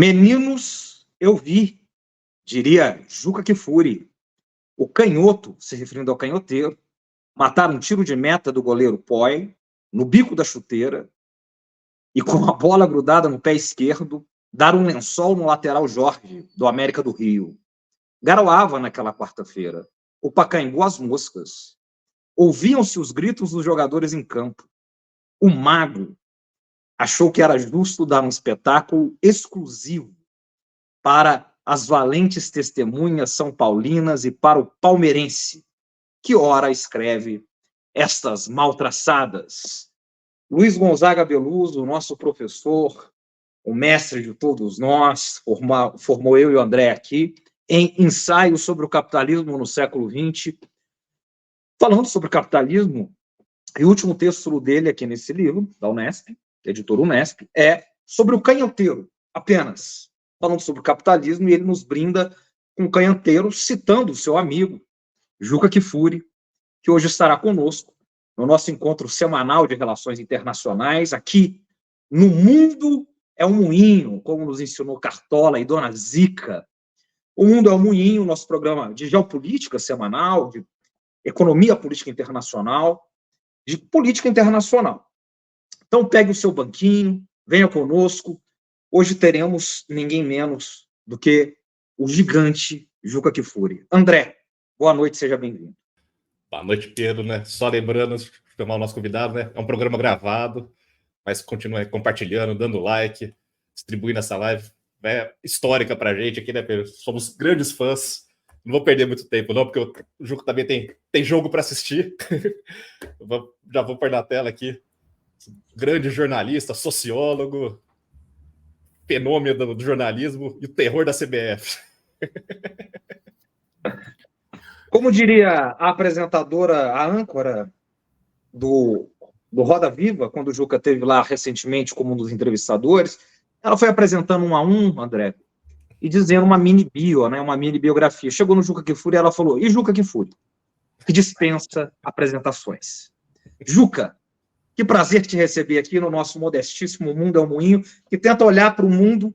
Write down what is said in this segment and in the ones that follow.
Meninos, eu vi, diria Juca Kfouri. O canhoto, se referindo ao canhoteiro, mataram um tiro de meta do goleiro Poi, no bico da chuteira, e com a bola grudada no pé esquerdo, dar um lençol no lateral Jorge, do América do Rio. Garoava naquela quarta-feira. O Pacaembu às moscas. Ouviam-se os gritos dos jogadores em campo. O mago achou que era justo dar um espetáculo exclusivo para as valentes testemunhas são paulinas e para o palmeirense, que ora escreve estas mal traçadas. Luiz Gonzaga Beluso, nosso professor, o mestre de todos nós, formou eu e o André aqui, em Ensaio sobre o Capitalismo no Século XX, falando sobre o capitalismo, e o último texto dele aqui nesse livro, da Unesp, editora Unesp, é sobre o canhoteiro, apenas, falando sobre o capitalismo, e ele nos brinda com o canhoteiro, citando o seu amigo, Juca Kfouri, que hoje estará conosco no nosso encontro semanal de relações internacionais, aqui no Mundo é um Moinho, como nos ensinou Cartola e Dona Zica. O Mundo é um Moinho, nosso programa de geopolítica semanal, de economia política internacional, de política internacional. Então, pegue o seu banquinho, venha conosco. Hoje teremos ninguém menos do que o gigante Juca Kfouri. André, boa noite, seja bem-vindo. Boa noite, Pedro, né? Só lembrando, chamar o nosso convidado, né? É um programa gravado, mas continue compartilhando, dando like, distribuindo essa live. É histórica pra gente aqui, né, Pedro? Somos grandes fãs. Não vou perder muito tempo, não, porque o Juca também tem jogo para assistir. Já vou pôr na tela aqui. Grande jornalista, sociólogo, fenômeno do jornalismo e o terror da CBF. Como diria a apresentadora, a âncora do Roda Viva, quando o Juca esteve lá recentemente como um dos entrevistadores, ela foi apresentando um a um, André, e dizendo uma mini bio, né, uma mini biografia. Chegou no Juca Kfouri e ela falou, e Juca Kfouri, que dispensa apresentações. Juca, que prazer te receber aqui no nosso modestíssimo Mundo é um Moinho, que tenta olhar para o mundo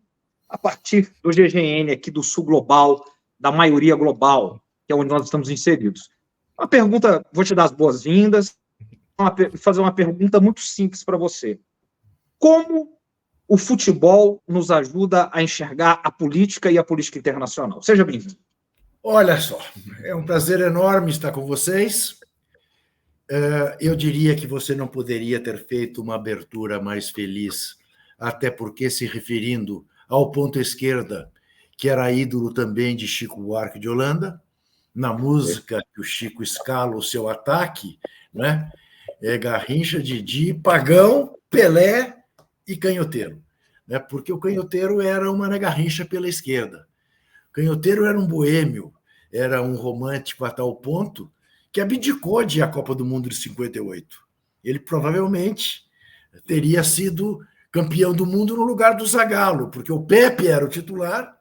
a partir do GGN aqui do Sul Global, da maioria global, que é onde nós estamos inseridos. Uma pergunta, vou te dar as boas-vindas, fazer uma pergunta muito simples para você. Como o futebol nos ajuda a enxergar a política e a política internacional? Seja bem-vindo. Olha só, é um prazer enorme estar com vocês. Eu diria que você não poderia ter feito uma abertura mais feliz, até porque, se referindo ao ponto esquerda, que era ídolo também de Chico Buarque de Holanda, na música que o Chico escala o seu ataque, né? É Garrincha, Didi, Pagão, Pelé e Canhoteiro. Né? Porque o Canhoteiro era uma Garrincha pela esquerda. O Canhoteiro era um boêmio, era um romântico a tal ponto que abdicou de a Copa do Mundo de 58. Ele provavelmente teria sido campeão do mundo no lugar do Zagallo, porque o Pepe era o titular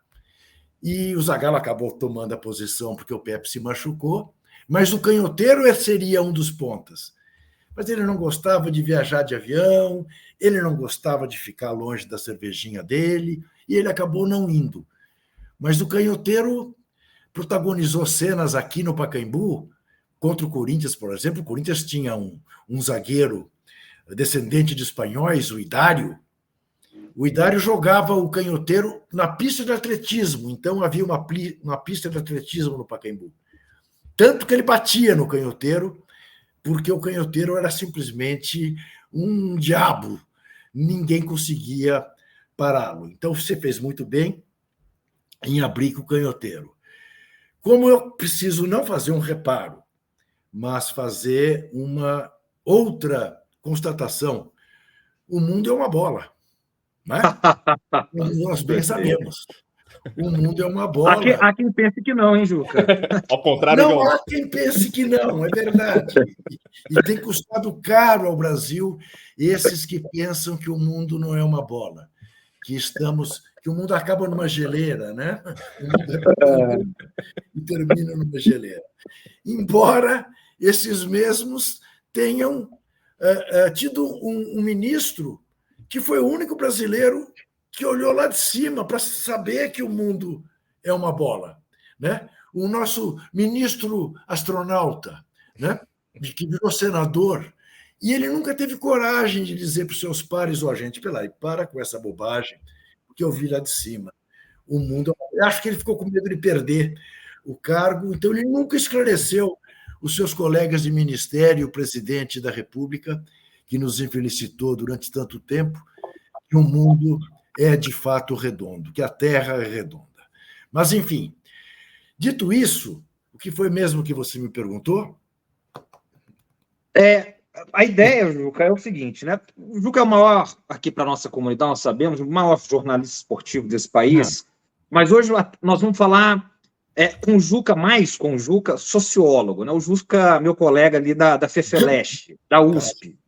e o Zagallo acabou tomando a posição porque o Pepe se machucou, mas o Canhoteiro seria um dos pontas. Mas ele não gostava de viajar de avião, ele não gostava de ficar longe da cervejinha dele, e ele acabou não indo. Mas o Canhoteiro protagonizou cenas aqui no Pacaembu, contra o Corinthians, por exemplo. O Corinthians tinha um zagueiro descendente de espanhóis, o Idário. O Idário jogava o Canhoteiro na pista de atletismo, então havia uma pista de atletismo no Pacaembu. Tanto que ele batia no Canhoteiro, porque o Canhoteiro era simplesmente um diabo. Ninguém conseguia pará-lo. Então, você fez muito bem em abrir com o Canhoteiro. Como eu preciso não fazer um reparo, mas fazer uma outra constatação. O mundo é uma bola. Né? Nós bem sabemos. O mundo é uma bola. Há quem pense que não, hein, Juca? Ao contrário, não há quem pense que não, é verdade. E tem custado caro ao Brasil esses que pensam que o mundo não é uma bola, que o mundo acaba numa geleira, né? O mundo acaba e termina numa geleira. Embora esses mesmos tenham tido um ministro que foi o único brasileiro que olhou lá de cima para saber que o mundo é uma bola, né? O nosso ministro astronauta, né? Que virou senador, e ele nunca teve coragem de dizer para os seus pares: ó, gente, para com essa bobagem, porque eu vi lá de cima. O mundo. Eu acho que ele ficou com medo de perder o cargo, então ele nunca esclareceu os seus colegas de ministério, o presidente da República, que nos infelicitou durante tanto tempo, que o mundo é de fato redondo, que a Terra é redonda. Mas, enfim, dito isso, o que foi mesmo que você me perguntou? A ideia, Juca, é o seguinte, né? O Juca é o maior, aqui para a nossa comunidade, nós sabemos, o maior jornalista esportivo desse país, mas hoje nós vamos falar com o Juca, sociólogo, né? O Juca, meu colega ali da FEFELESH, da USP.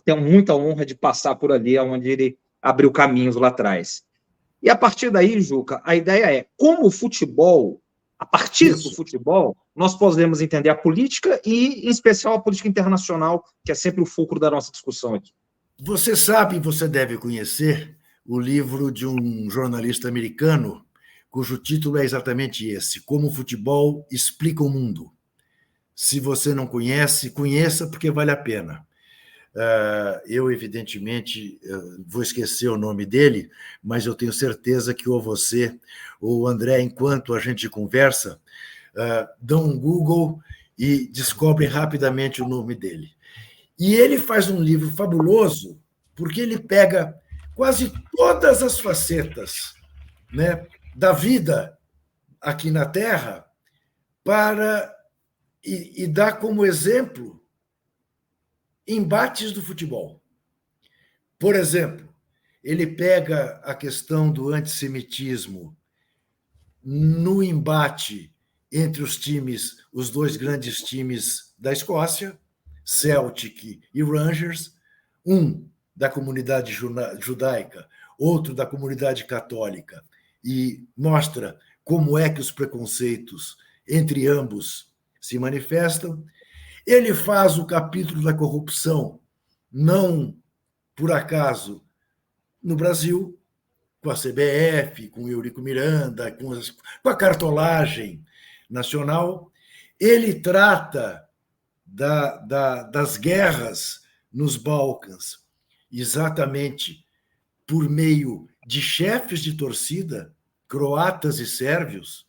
Tenho muita honra de passar por ali, onde ele abriu caminhos lá atrás. E a partir daí, Juca, a ideia é como o futebol, a partir do futebol, nós podemos entender a política e, em especial, a política internacional, que é sempre o fulcro da nossa discussão aqui. Você sabe, você deve conhecer o livro de um jornalista americano, cujo título é exatamente esse: Como o Futebol Explica o Mundo. Se você não conhece, conheça, porque vale a pena. Eu, evidentemente, vou esquecer o nome dele, mas eu tenho certeza que ou você ou o André, enquanto a gente conversa, dão um Google e descobrem rapidamente o nome dele. E ele faz um livro fabuloso, porque ele pega quase todas as facetas, né, da vida aqui na Terra e dá como exemplo embates do futebol. Por exemplo, ele pega a questão do antissemitismo no embate entre os dois grandes times da Escócia, Celtic e Rangers, um da comunidade judaica, outro da comunidade católica, e mostra como é que os preconceitos entre ambos se manifestam. Ele faz o capítulo da corrupção, não por acaso, no Brasil, com a CBF, com o Eurico Miranda, com a cartolagem nacional. Ele trata das guerras nos Balcãs, exatamente por meio de chefes de torcida, croatas e sérvios,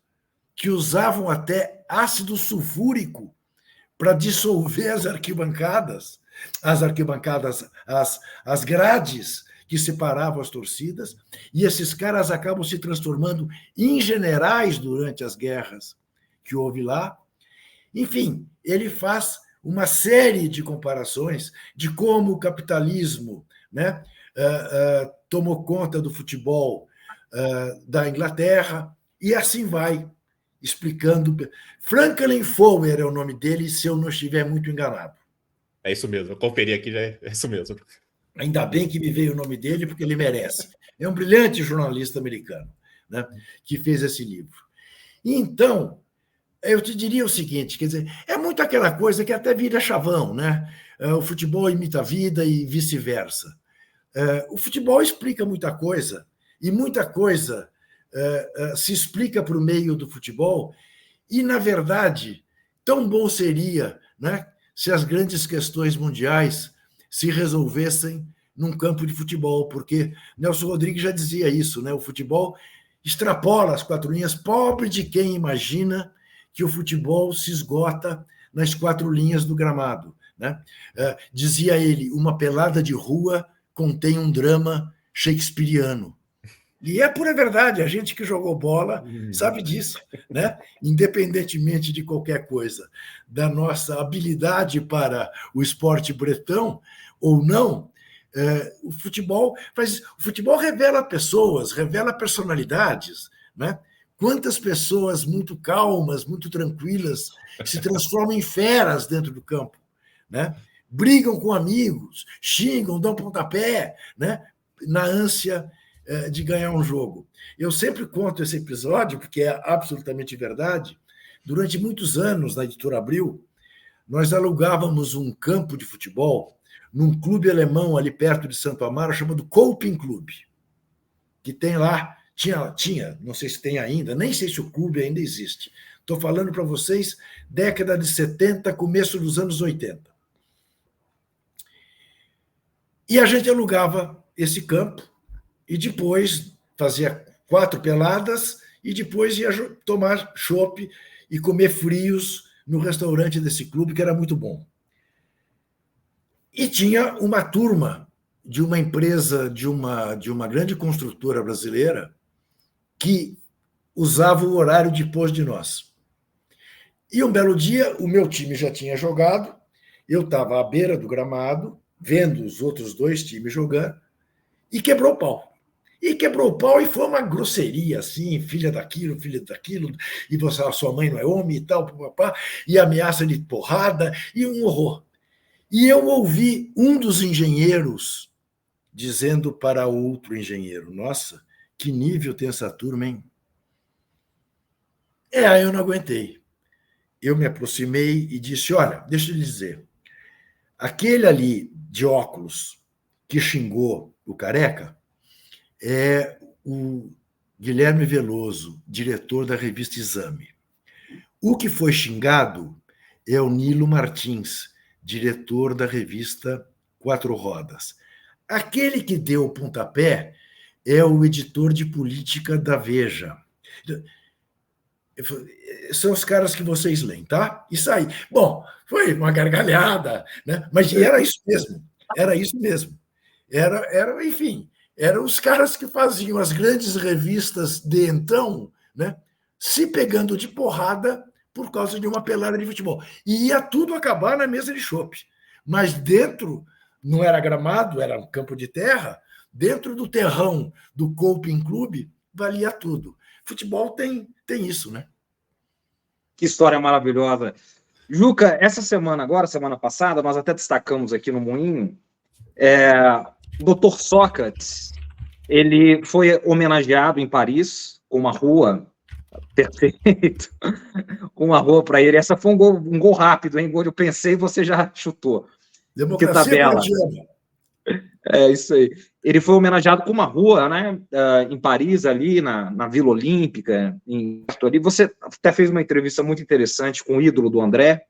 que usavam até ácido sulfúrico para dissolver as grades que separavam as torcidas, e esses caras acabam se transformando em generais durante as guerras que houve lá. Enfim, ele faz uma série de comparações de como o capitalismo, né, tomou conta do futebol da Inglaterra, e assim vai, explicando. Franklin Foer é o nome dele, se eu não estiver muito enganado. É isso mesmo, eu conferi aqui, já é isso mesmo. Ainda bem que me veio o nome dele, porque ele merece. É um brilhante jornalista americano, né, que fez esse livro. Então, eu te diria o seguinte, quer dizer, é muito aquela coisa que até vira chavão, né? O futebol imita a vida e vice-versa. O futebol explica muita coisa, e muita coisa se explica por meio do futebol, e, na verdade, tão bom seria, né, se as grandes questões mundiais se resolvessem num campo de futebol, porque Nelson Rodrigues já dizia isso, né? O futebol extrapola as quatro linhas, pobre de quem imagina que o futebol se esgota nas quatro linhas do gramado, né? Dizia ele, uma pelada de rua contém um drama shakespeariano. E é pura verdade, a gente que jogou bola sabe disso, né? Independentemente de qualquer coisa, da nossa habilidade para o esporte bretão ou não, o futebol revela pessoas, revela personalidades, né? Quantas pessoas muito calmas, muito tranquilas, se transformam em feras dentro do campo, né? Brigam com amigos, xingam, dão pontapé, né? Na ânsia de ganhar um jogo. Eu sempre conto esse episódio, porque é absolutamente verdade. Durante muitos anos, na Editora Abril, nós alugávamos um campo de futebol num clube alemão ali perto de Santo Amaro, chamado Kolping Club. que tem lá, tinha, não sei se tem ainda, nem sei se o clube ainda existe. Estou falando para vocês, década de 70, começo dos anos 80. E a gente alugava esse campo e depois fazia 4 peladas e depois ia tomar chopp e comer frios no restaurante desse clube, que era muito bom. E tinha uma turma de uma empresa, de uma grande construtora brasileira, que usava o horário depois de nós. E um belo dia, o meu time já tinha jogado, eu estava à beira do gramado, vendo os outros 2 times jogando, e quebrou o pau. E foi uma grosseria, assim, filha daquilo, e você, a sua mãe não é homem e tal, papá, e ameaça de porrada, e um horror. E eu ouvi um dos engenheiros dizendo para outro engenheiro, nossa, que nível tem essa turma, hein? Aí eu não aguentei. Eu me aproximei e disse, olha, deixa eu lhe dizer, aquele ali de óculos que xingou o Careca é o Guilherme Veloso, diretor da revista Exame. O que foi xingado é o Nilo Martins, diretor da revista Quatro Rodas. Aquele que deu o pontapé é o editor de política da Veja. São os caras que vocês leem, tá? Isso aí. Bom, foi uma gargalhada, né? Mas era isso mesmo. Enfim, eram os caras que faziam as grandes revistas de então, né? Se pegando de porrada por causa de uma pelada de futebol. E ia tudo acabar na mesa de chopp. Mas dentro, não era gramado, era um campo de terra, dentro do terrão do Coping Clube, valia tudo. Futebol tem isso, né? Que história maravilhosa. Juca, essa semana agora, semana passada, nós até destacamos aqui no Moinho, o Dr. Sócrates, ele foi homenageado em Paris com uma rua, perfeito, com uma rua para ele. Essa foi um gol rápido, hein? Eu pensei e você já chutou. Democracia que tabela. É isso aí. Ele foi homenageado com uma rua, né, em Paris, ali na Vila Olímpica. Ali. Você até fez uma entrevista muito interessante com o ídolo do André,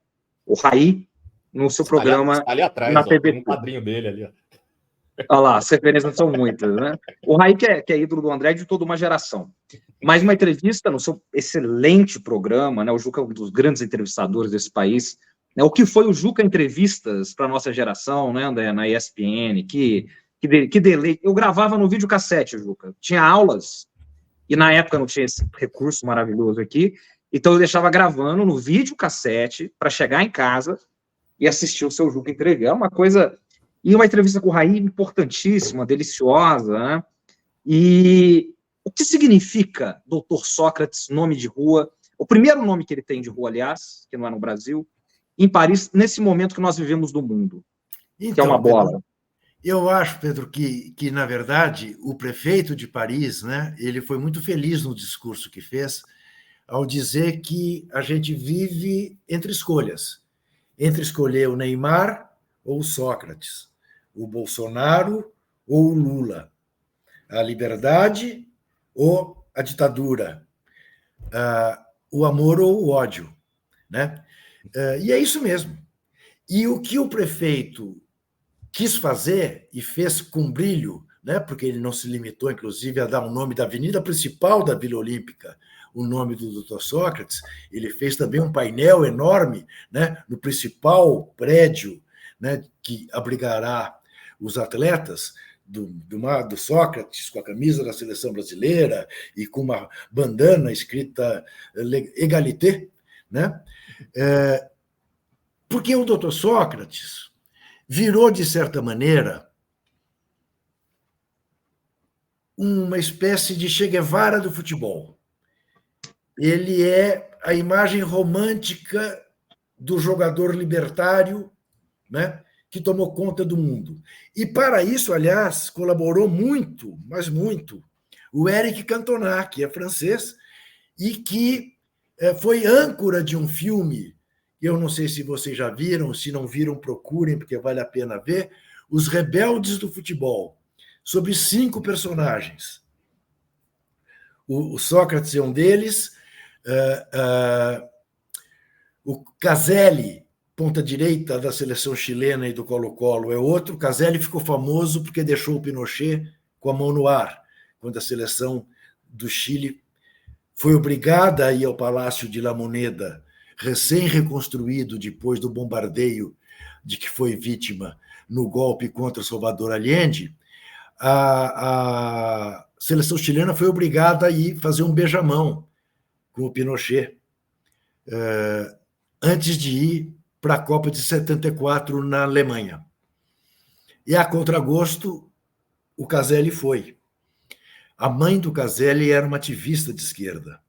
o Raí, no seu programa ali atrás, na TV. Tem um quadrinho dele ali. Ó. Olha lá, as referências são muitas, né? O Raí, que é ídolo do André de toda uma geração. Mais uma entrevista no seu excelente programa, né? O Juca é um dos grandes entrevistadores desse país. Né? O que foi o Juca Entrevistas para a nossa geração, né, André, na ESPN, que deleite. Eu gravava no videocassete, Juca. Tinha aulas, e na época não tinha esse recurso maravilhoso aqui, então eu deixava gravando no videocassete para chegar em casa e assistir o seu Juca Entrevista. É uma coisa... E uma entrevista com o Raí importantíssima, deliciosa, né? E o que significa Dr. Sócrates, nome de rua? O primeiro nome que ele tem de rua, aliás, que não é no Brasil, em Paris, nesse momento que nós vivemos do mundo, então, que é uma bola. Pedro, eu acho, Pedro, que na verdade, o prefeito de Paris, né, ele foi muito feliz no discurso que fez, ao dizer que a gente vive entre escolhas. Entre escolher o Neymar ou o Sócrates, o Bolsonaro ou o Lula, a liberdade ou a ditadura, o amor ou o ódio, né? E é isso mesmo. E o que o prefeito quis fazer e fez com brilho, né? Porque ele não se limitou, inclusive, a dar o nome da avenida principal da Vila Olímpica, o nome do Dr. Sócrates, ele fez também um painel enorme, né? No principal prédio, né? Que abrigará os atletas do Sócrates, com a camisa da seleção brasileira e com uma bandana escrita Egalité, né? Porque o Dr. Sócrates virou, de certa maneira, uma espécie de Che Guevara do futebol. Ele é a imagem romântica do jogador libertário, né, que tomou conta do mundo. E, para isso, aliás, colaborou muito, mas muito, o Eric Cantona, que é francês, e que foi âncora de um filme, eu não sei se vocês já viram, se não viram, procurem, porque vale a pena ver, Os Rebeldes do Futebol, sobre 5 personagens, O Sócrates é um deles, o Caselli, ponta direita da seleção chilena e do Colo-Colo, é outro. O Caselli ficou famoso porque deixou o Pinochet com a mão no ar, quando a seleção do Chile foi obrigada a ir ao Palácio de La Moneda, recém-reconstruído depois do bombardeio de que foi vítima no golpe contra Salvador Allende. A seleção chilena foi obrigada a ir fazer um beijamão com o Pinochet antes de ir para a Copa de 74 na Alemanha. E a contragosto, o Caselli foi. A mãe do Caselli era uma ativista de esquerda.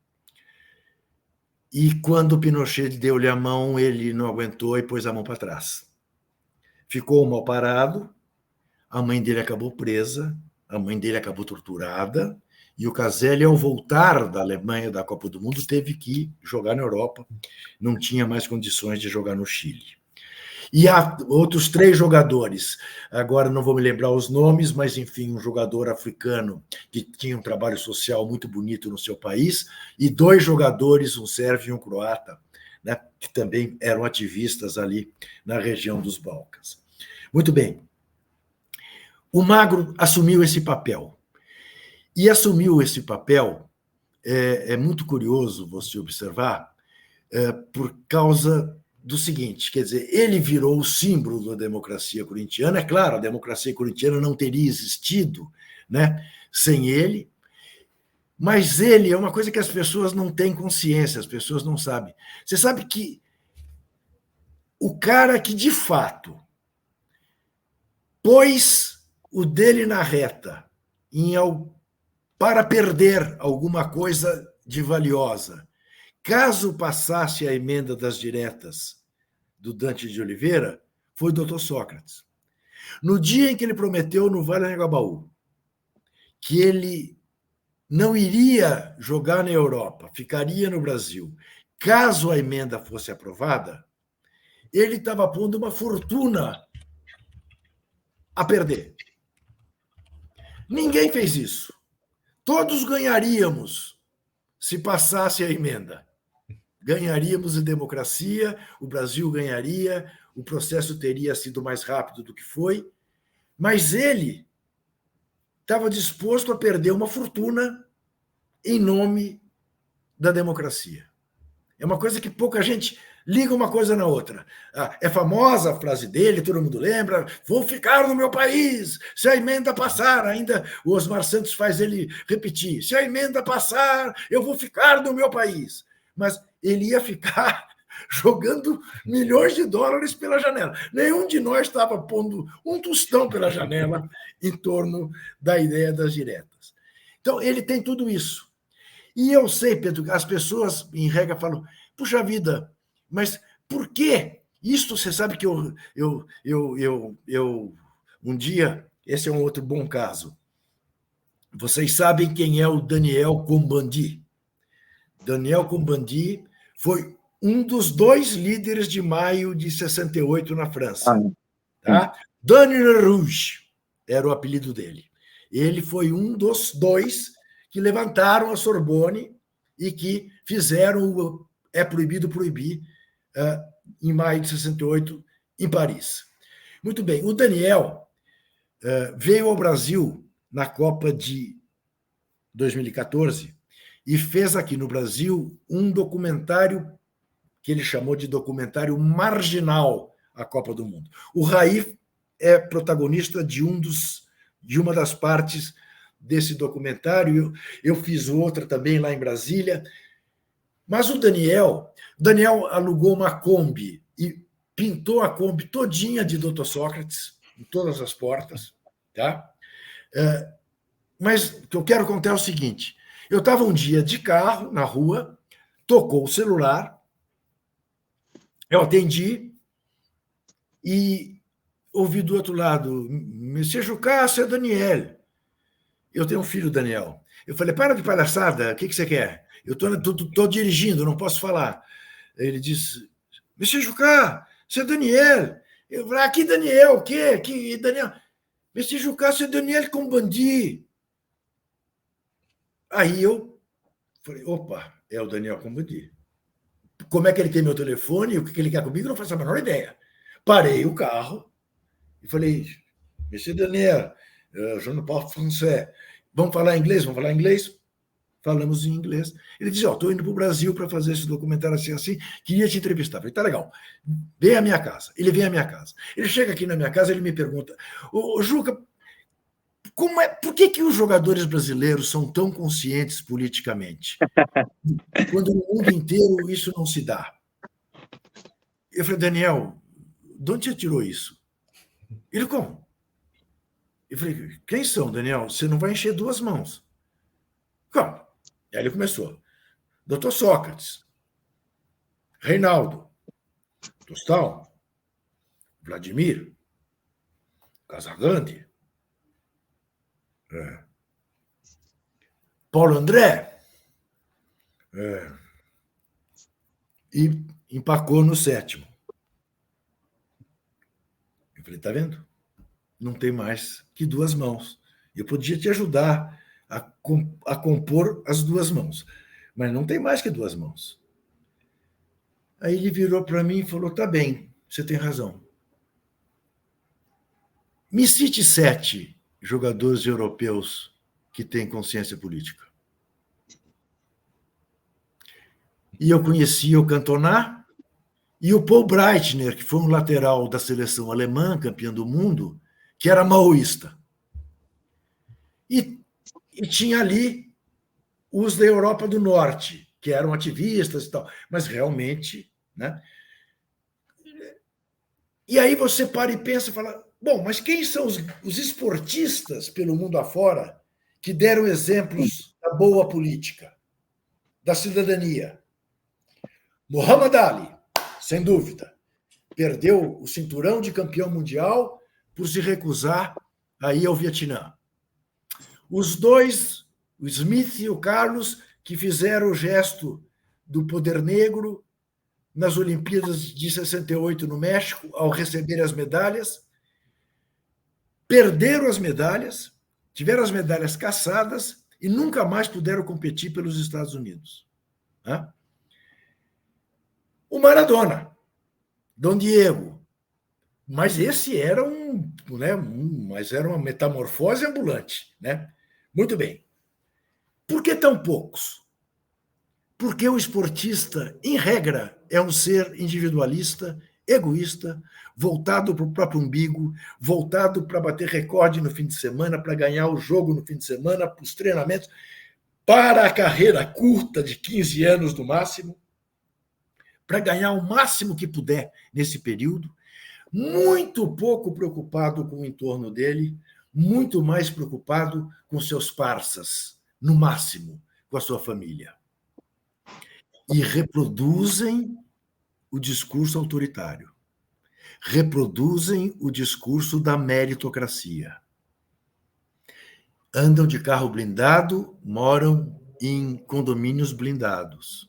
E quando o Pinochet deu-lhe a mão, ele não aguentou e pôs a mão para trás. Ficou mal parado, a mãe dele acabou presa, a mãe dele acabou torturada, e o Caselli, ao voltar da Alemanha, da Copa do Mundo, teve que jogar na Europa, não tinha mais condições de jogar no Chile. E há outros 3 jogadores, agora não vou me lembrar os nomes, mas, enfim, um jogador africano que tinha um trabalho social muito bonito no seu país, e 2 jogadores, um sérvio e um croata, né, que também eram ativistas ali na região dos Balcãs. Muito bem. O Magro assumiu esse papel. E assumiu esse papel, é muito curioso você observar, por causa do seguinte, quer dizer, ele virou o símbolo da democracia corintiana. É claro, a democracia corintiana não teria existido, né, sem ele, mas ele é uma coisa que as pessoas não têm consciência, as pessoas não sabem. Você sabe que o cara que, de fato, pôs o dele na reta para perder alguma coisa de valiosa, caso passasse a emenda das diretas do Dante de Oliveira, foi o doutor Sócrates. No dia em que ele prometeu no Vale do Anhangabaú que ele não iria jogar na Europa, ficaria no Brasil, caso a emenda fosse aprovada, ele estava pondo uma fortuna a perder. Ninguém fez isso. Todos ganharíamos se passasse a emenda. Ganharíamos em democracia, o Brasil ganharia, o processo teria sido mais rápido do que foi, mas ele estava disposto a perder uma fortuna em nome da democracia. É uma coisa que pouca gente liga uma coisa na outra. É famosa a frase dele, todo mundo lembra: vou ficar no meu país, se a emenda passar. Ainda o Osmar Santos faz ele repetir: se a emenda passar, eu vou ficar no meu país. Mas ele ia ficar jogando milhões de dólares pela janela. Nenhum de nós estava pondo um tostão pela janela em torno da ideia das diretas. Então, ele tem tudo isso. E eu sei, Pedro, as pessoas, em regra, falam: puxa vida, mas por quê? Isto, você sabe que um dia, esse é um outro bom caso. Vocês sabem quem é o Daniel Cohn-Bendit? Daniel Cohn-Bendit foi um dos 2 líderes de maio de 68 na França. Tá? Daniel Rouge era o apelido dele. Ele foi um dos 2 que levantaram a Sorbonne e que fizeram o É Proibido Proibir em maio de 68 em Paris. Muito bem, o Daniel veio ao Brasil na Copa de 2014 e fez aqui no Brasil um documentário que ele chamou de documentário marginal à Copa do Mundo. O Raí é protagonista de uma das partes desse documentário. Eu fiz outra também lá em Brasília. Mas o Daniel alugou uma Kombi e pintou a Kombi todinha de Dr. Sócrates, em todas as portas. Tá? Mas o que eu quero contar é o seguinte: eu estava um dia de carro na rua, tocou o celular, eu atendi e ouvi do outro lado: Monsieur Jucá, é Daniel. Eu tenho um filho, Daniel. Eu falei: para de palhaçada, o que você quer? Eu estou dirigindo, não posso falar. Ele disse: Monsieur Jucá, é Daniel. Eu falei: aqui Daniel, o quê? Que Daniel? Monsieur Jucá, é Daniel Cohn-Bendit. Aí eu Falei, opa, é o Daniel Combudi. Como é que ele tem meu telefone? O que ele quer comigo? Não faço a menor ideia. Parei o carro e falei, Monsieur Daniel, je ne parle français. Vamos falar inglês? Vamos falar inglês? Falamos em inglês. Ele disse, estou indo para o Brasil para fazer esse documentário assim, queria te entrevistar. Falei, tá legal, vem à minha casa. Ele vem à minha casa. Ele chega aqui na minha casa, ele me pergunta, ô Juca, por que os jogadores brasileiros são tão conscientes politicamente? Quando no mundo inteiro isso não se dá. Eu falei, Daniel, de onde você tirou isso? Ele, como? Eu falei, quem são, Daniel? Você não vai encher duas mãos. Como? E aí ele começou. Dr. Sócrates, Reinaldo, Tostão, Vladimir, Casagrande, Paulo André, e empacou no 7º. Eu falei, tá vendo? Não tem mais que duas mãos. Eu podia te ajudar a compor as duas mãos, mas não tem mais que duas mãos. Aí ele virou para mim e falou, tá bem, você tem razão. Me cite 7 jogadores europeus que têm consciência política. E eu conhecia o Cantona e o Paul Breitner, que foi um lateral da seleção alemã, campeão do mundo, que era maoísta. E tinha ali os da Europa do Norte, que eram ativistas e tal, mas realmente, né? E aí você para e pensa e fala, bom, mas quem são os esportistas pelo mundo afora que deram exemplos da boa política, da cidadania? Muhammad Ali, sem dúvida, perdeu o cinturão de campeão mundial por se recusar a ir ao Vietnã. Os dois, o Smith e o Carlos, que fizeram o gesto do poder negro nas Olimpíadas de 68 no México, ao receber as medalhas, perderam as medalhas, tiveram as medalhas cassadas e nunca mais puderam competir pelos Estados Unidos. O Maradona, Dom Diego, mas esse era mas era uma metamorfose ambulante, né? Muito bem. Por que tão poucos? Porque o esportista, em regra, é um ser individualista, egoísta, voltado para o próprio umbigo, voltado para bater recorde no fim de semana, para ganhar o jogo no fim de semana, para os treinamentos, para a carreira curta de 15 anos no máximo, para ganhar o máximo que puder nesse período, muito pouco preocupado com o entorno dele, muito mais preocupado com seus parças, no máximo, com a sua família. E reproduzem o discurso autoritário, reproduzem o discurso da meritocracia. Andam de carro blindado, moram em condomínios blindados.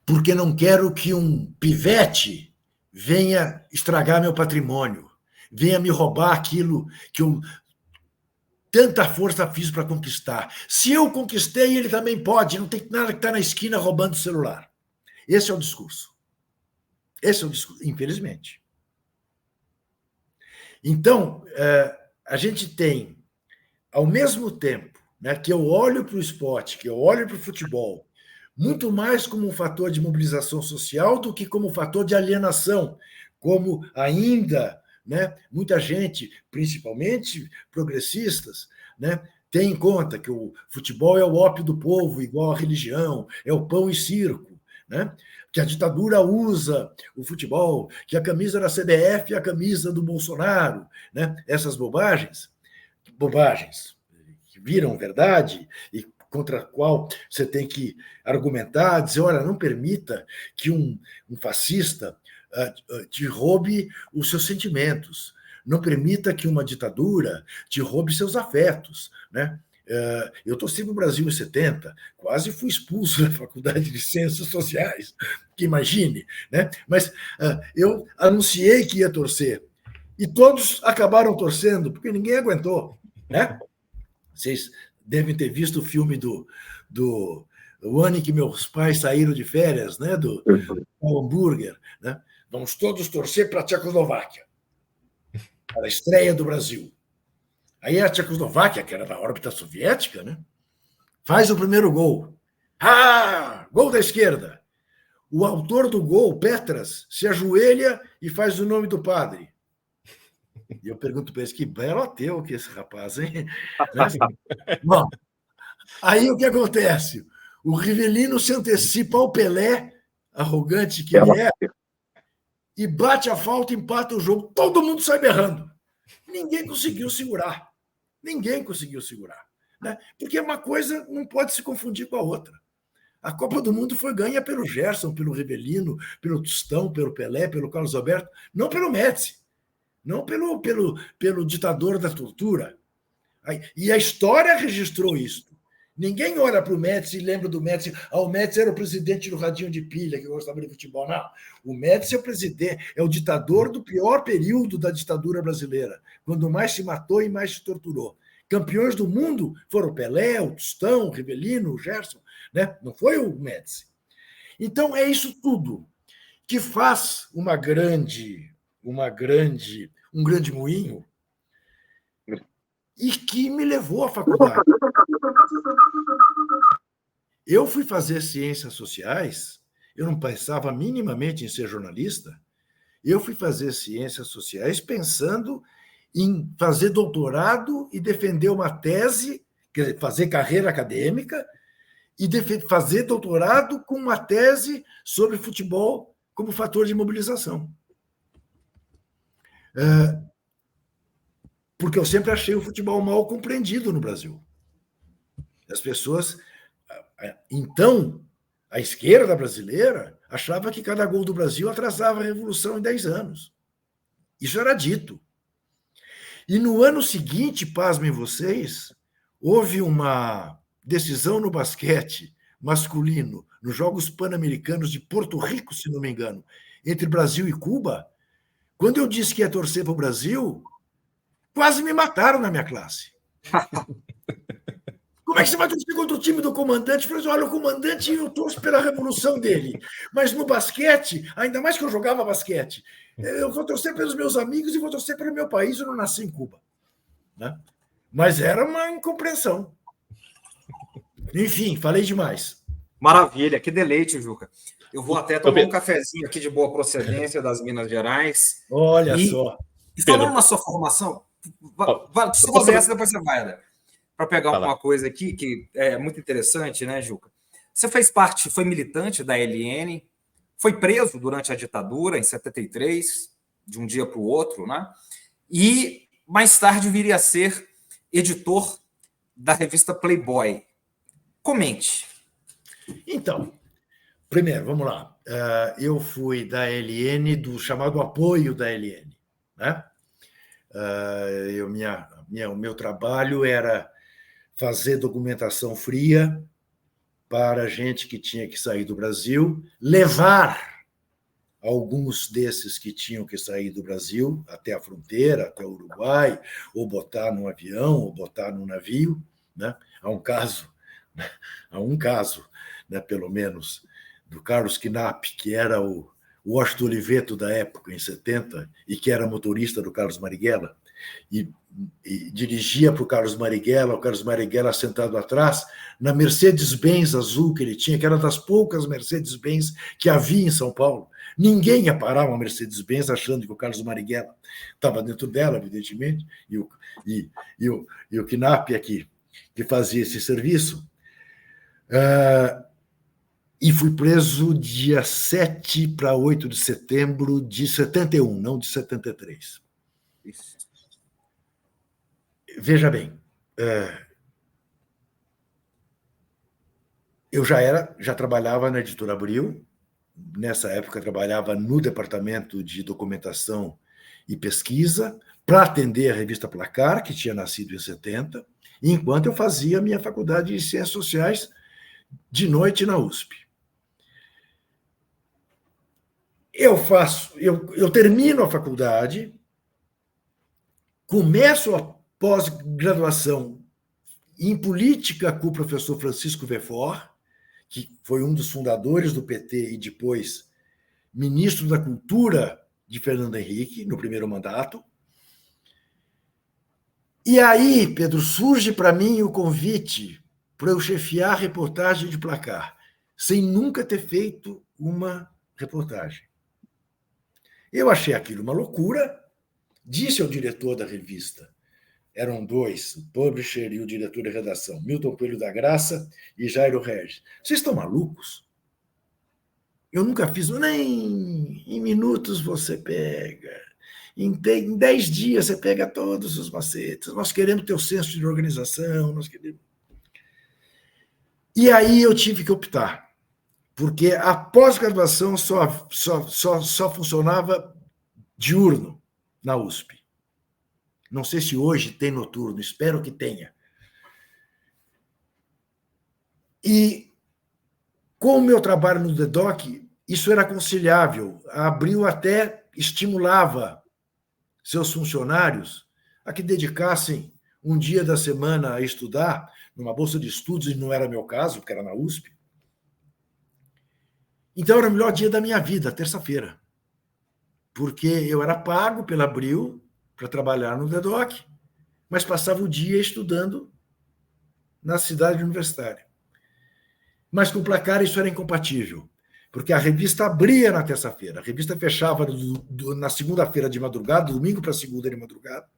Porque não quero que um pivete venha estragar meu patrimônio, venha me roubar aquilo que eu tanta força fiz para conquistar. Se eu conquistei, ele também pode, não tem nada que está na esquina roubando o celular. Esse é o discurso. Esse é o discurso, infelizmente. Então, a gente tem, ao mesmo tempo, né, que eu olho para o esporte, que eu olho para o futebol, muito mais como um fator de mobilização social do que como um fator de alienação, como ainda, né, muita gente, principalmente progressistas, né, tem em conta que o futebol é o ópio do povo, igual a religião, é o pão e circo, né, que a ditadura usa o futebol, que a camisa da CBF é a camisa do Bolsonaro, né, essas bobagens que viram verdade e contra a qual você tem que argumentar, dizer, olha, não permita que um fascista te roube os seus sentimentos, não permita que uma ditadura te roube seus afetos, né? Eu torci para o Brasil em 70, quase fui expulso da Faculdade de Ciências Sociais, que imagine, né? Mas eu anunciei que ia torcer, e todos acabaram torcendo, porque ninguém aguentou, né? Vocês devem ter visto o filme do o ano em que meus pais saíram de férias, né? Do hambúrguer, né? Vamos todos torcer para a Tchecoslováquia, para a estreia do Brasil. Aí a Tchecoslováquia, que era da órbita soviética, né? Faz o primeiro gol. Gol da esquerda. O autor do gol, Petras, se ajoelha e faz o nome do padre. E eu pergunto para eles, que belo ateu que esse rapaz, hein? Bom, aí o que acontece? O Rivelino se antecipa ao Pelé, arrogante que ele é, e bate a falta, empata o jogo. Todo mundo sai berrando. Ninguém conseguiu segurar. Ninguém conseguiu segurar. Né? Porque uma coisa não pode se confundir com a outra. A Copa do Mundo foi ganha pelo Gerson, pelo Rivelino, pelo Tostão, pelo Pelé, pelo Carlos Alberto, não pelo Médici, não pelo ditador da tortura. E a história registrou isso. Ninguém olha para o Médici e lembra do Médici. O Médici era o presidente do radinho de pilha, que gostava de futebol. Não. O Médici é o presidente, é o ditador do pior período da ditadura brasileira, quando mais se matou e mais se torturou. Campeões do mundo foram o Pelé, o Tostão, o Rivelino, o Gerson, né? Não foi o Médici. Então, é isso tudo que faz um grande moinho e que me levou à faculdade. Eu fui fazer ciências sociais, eu não pensava minimamente em ser jornalista, eu fui fazer ciências sociais pensando em fazer doutorado e defender uma tese, quer dizer, fazer carreira acadêmica e fazer doutorado com uma tese sobre futebol como fator de mobilização. Porque eu sempre achei o futebol mal compreendido no Brasil. As pessoas... Então, a esquerda brasileira achava que cada gol do Brasil atrasava a Revolução em 10 anos. Isso era dito. E no ano seguinte, pasmem vocês, houve uma decisão no basquete masculino, nos Jogos Pan-Americanos de Porto Rico, se não me engano, entre Brasil e Cuba. Quando eu disse que ia torcer para o Brasil, quase me mataram na minha classe. Como é que você vai torcer contra o time do comandante? Eu falei assim, olha, o comandante, eu torço pela revolução dele. Mas no basquete, ainda mais que eu jogava basquete, eu vou torcer pelos meus amigos e vou torcer pelo meu país, eu não nasci em Cuba. Né? Mas era uma incompreensão. Enfim, falei demais. Maravilha, que deleite, Juca. Eu vou até tomar um cafezinho aqui de boa procedência das Minas Gerais. Olha só. E falando na sua formação, se você essa, depois você vai, né? Para pegar uma coisa aqui que é muito interessante, né, Juca? Você fez parte, foi militante da LN, foi preso durante a ditadura, em 73, de um dia para o outro, né? E mais tarde viria a ser editor da revista Playboy. Comente. Então, primeiro, vamos lá. Eu fui da LN, do chamado apoio da LN. Né? O meu trabalho era fazer documentação fria para gente que tinha que sair do Brasil, levar alguns desses que tinham que sair do Brasil até a fronteira, até o Uruguai, ou botar num avião, ou botar num navio. Né? Há um caso, né, pelo menos, do Carlos Knapp, que era o Washington Oliveto da época, em 70, e que era motorista do Carlos Marighella, e dirigia para o Carlos Marighella sentado atrás, na Mercedes-Benz azul que ele tinha, que era das poucas Mercedes-Benz que havia em São Paulo. Ninguém ia parar uma Mercedes-Benz achando que o Carlos Marighella estava dentro dela, evidentemente, e o Knapp aqui, que fazia esse serviço. E fui preso dia 7 para 8 de setembro de 71, não de 73. Isso. Veja bem, eu já trabalhava na Editora Abril, nessa época trabalhava no Departamento de Documentação e Pesquisa, para atender a revista Placar, que tinha nascido em 70, enquanto eu fazia a minha faculdade de Ciências Sociais de noite na USP. Eu termino a faculdade, começo a pós-graduação em política com o professor Francisco Verfort, que foi um dos fundadores do PT e depois ministro da Cultura de Fernando Henrique, no primeiro mandato. E aí, Pedro, surge para mim o convite para eu chefiar a reportagem de Placar, sem nunca ter feito uma reportagem. Eu achei aquilo uma loucura, disse ao diretor da revista, eram dois, o publisher e o diretor de redação, Milton Coelho da Graça e Jairo Regis. Vocês estão malucos? Eu nunca fiz, nem em minutos você pega, em 10 dias você pega todos os macetes, nós queremos ter o senso de organização, nós queremos... E aí eu tive que optar, porque a pós-graduação só funcionava diurno na USP. Não sei se hoje tem noturno, espero que tenha. E com o meu trabalho no DEDOC, isso era conciliável. A Abril até estimulava seus funcionários a que dedicassem um dia da semana a estudar, numa bolsa de estudos, e não era meu caso, porque era na USP. Então era o melhor dia da minha vida, terça-feira. Porque eu era pago pela Abril para trabalhar no DEDOC, mas passava o dia estudando na cidade universitária. Mas com o Placar isso era incompatível, porque a revista abria na terça-feira, a revista fechava na segunda-feira de madrugada, domingo para segunda de madrugada,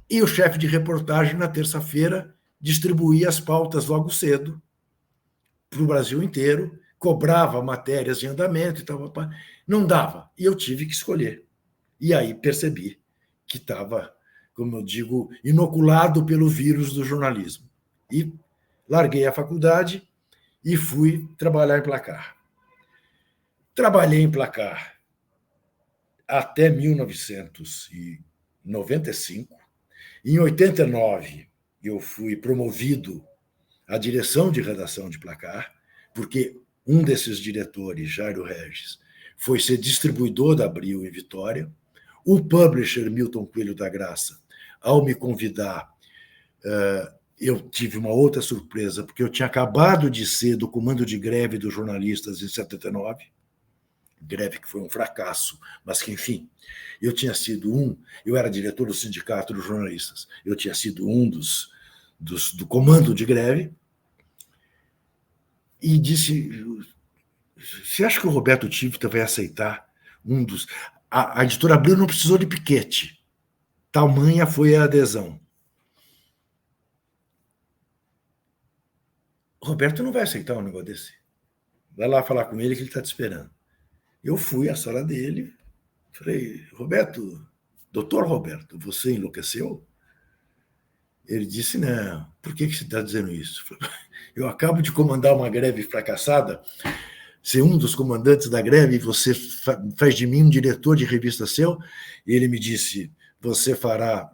e o chefe de reportagem, na terça-feira, distribuía as pautas logo cedo para o Brasil inteiro, cobrava matérias em andamento e tal, não dava, e eu tive que escolher. E aí percebi que estava, como eu digo, inoculado pelo vírus do jornalismo. E larguei a faculdade e fui trabalhar em Placar. Trabalhei em Placar até 1995. Em 89, eu fui promovido à direção de redação de Placar, porque um desses diretores, Jairo Regis, foi ser distribuidor da Abril em Vitória. O publisher Milton Coelho da Graça, ao me convidar, eu tive uma outra surpresa, porque eu tinha acabado de ser do comando de greve dos jornalistas em 79, greve que foi um fracasso, mas que, enfim, eu era diretor do Sindicato dos Jornalistas, eu tinha sido um do comando de greve, e disse, você acha que o Roberto Tivita vai aceitar um dos... A editora Abril não precisou de piquete, tamanha foi a adesão. O Roberto não vai aceitar um negócio desse. Vai lá falar com ele que ele está te esperando. Eu fui à sala dele, falei, Roberto, doutor Roberto, você enlouqueceu? Ele disse, não, por que você está dizendo isso? Eu acabo de comandar uma greve fracassada, ser um dos comandantes da greve, e você faz de mim um diretor de revista seu? E ele me disse, você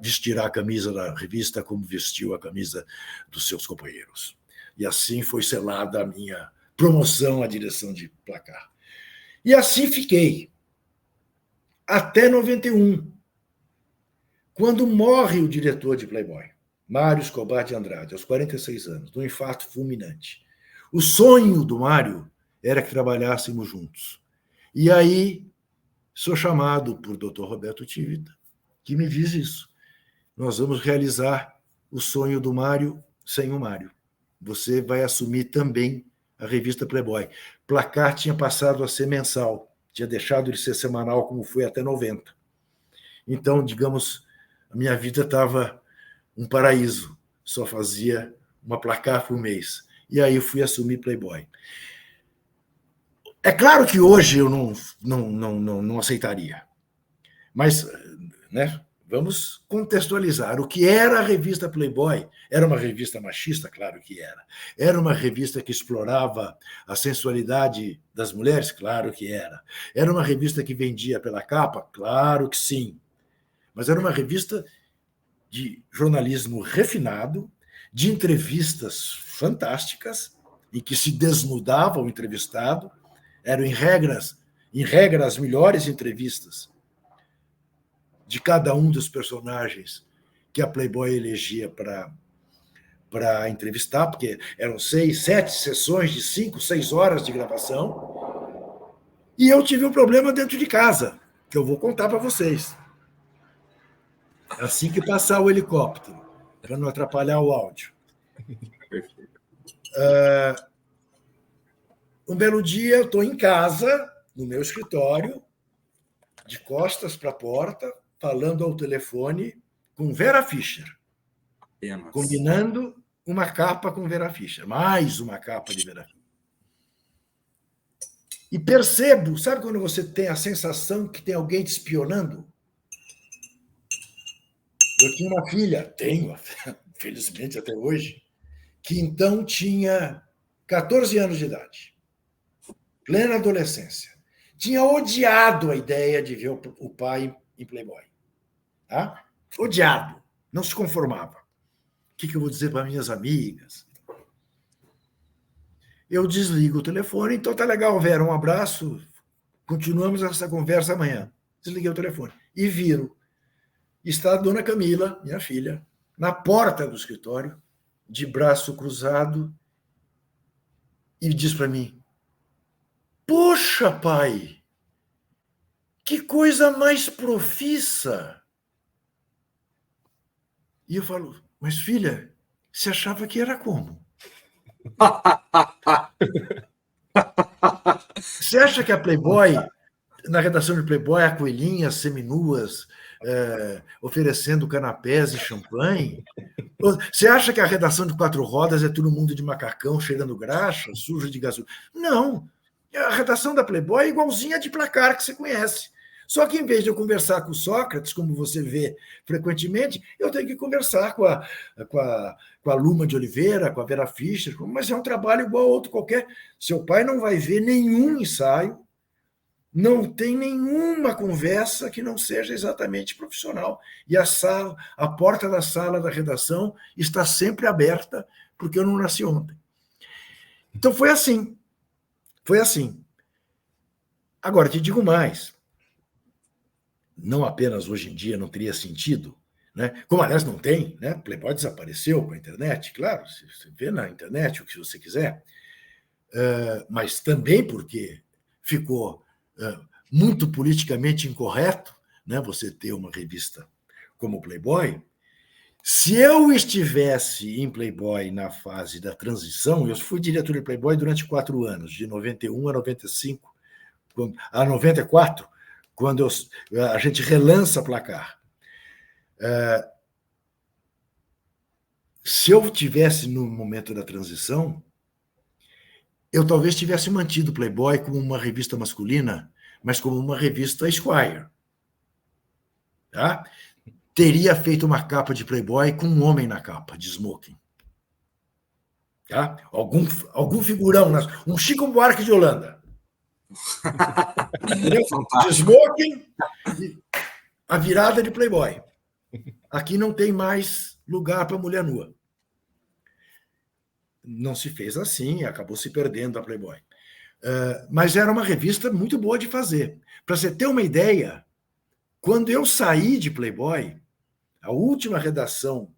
vestirá a camisa da revista como vestiu a camisa dos seus companheiros. E assim foi selada a minha promoção à direção de Placar. E assim fiquei, até 91, quando morre o diretor de Playboy, Mário Escobar de Andrade, aos 46 anos, de um infarto fulminante. O sonho do Mário era que trabalhássemos juntos. E aí, sou chamado por Dr. Roberto Tivita, que me diz isso. Nós vamos realizar o sonho do Mário sem o Mário. Você vai assumir também a revista Playboy. Placar tinha passado a ser mensal, tinha deixado de ser semanal, como foi até 90. Então, digamos, a minha vida estava um paraíso, só fazia uma Placar por mês. E aí eu fui assumir Playboy. É claro que hoje eu não aceitaria, mas, né, vamos contextualizar. O que era a revista Playboy? Era uma revista machista? Claro que era. Era uma revista que explorava a sensualidade das mulheres? Claro que era. Era uma revista que vendia pela capa? Claro que sim. Mas era uma revista de jornalismo refinado, de entrevistas fantásticas, em que se desnudava o entrevistado. Eram, em regra, as melhores entrevistas de cada um dos personagens que a Playboy elegia para para entrevistar, porque eram 6, 7 sessões de 5, 6 horas de gravação, e eu tive um problema dentro de casa, que eu vou contar para vocês. Assim que passar o helicóptero, para não atrapalhar o áudio. Um belo dia, eu estou em casa, no meu escritório, de costas para a porta, falando ao telefone com Vera Fischer, combinando uma capa com Vera Fischer, mais uma capa de Vera Fischer. E percebo, sabe quando você tem a sensação que tem alguém te espionando? Eu tinha uma filha, tenho, felizmente até hoje, que então tinha 14 anos de idade, plena adolescência. Tinha odiado a ideia de ver o pai em Playboy. Tá? Odiado, não se conformava. O que eu vou dizer para minhas amigas? Eu desligo o telefone, então tá legal, Vera, um abraço, continuamos essa conversa amanhã. Desliguei o telefone e viro. Está a dona Camila, minha filha, na porta do escritório, de braço cruzado, e diz para mim: poxa, pai, que coisa mais profissa! E eu falo: mas filha, você achava que era como? Você acha que a Playboy, na redação de Playboy, há coelhinhas seminuas oferecendo canapés e champanhe? Você acha que a redação de 4 rodas é todo mundo de macacão, cheirando graxa, sujo de gasolina? Não. A redação da Playboy é igualzinha de placar que você conhece. Só que, em vez de eu conversar com o Sócrates, como você vê frequentemente, eu tenho que conversar com a Luma de Oliveira, com a Vera Fischer, mas é um trabalho igual a outro qualquer. Seu pai não vai ver nenhum ensaio, não tem nenhuma conversa que não seja exatamente profissional. E a porta da sala da redação está sempre aberta, porque eu não nasci ontem. Então, foi assim. Foi assim. Agora, te digo mais. Não apenas hoje em dia não teria sentido, né? Como, aliás, não tem, né? Playboy desapareceu com a internet, claro, você vê na internet o que você quiser, mas também porque ficou muito politicamente incorreto, né? Você ter uma revista como Playboy. Se eu estivesse em Playboy na fase da transição, eu fui diretor de Playboy durante 4 anos, de 91 a 95, a 94, quando a gente relança Placar. Se eu tivesse no momento da transição, eu talvez tivesse mantido Playboy como uma revista masculina, mas como uma revista Esquire. Tá? Teria feito uma capa de Playboy com um homem na capa, de smoking. Tá? Algum figurão, um Chico Buarque de Holanda. De smoking, a virada de Playboy. Aqui não tem mais lugar para mulher nua. Não se fez assim, acabou se perdendo a Playboy. Mas era uma revista muito boa de fazer. Para você ter uma ideia, quando eu saí de Playboy, a última redação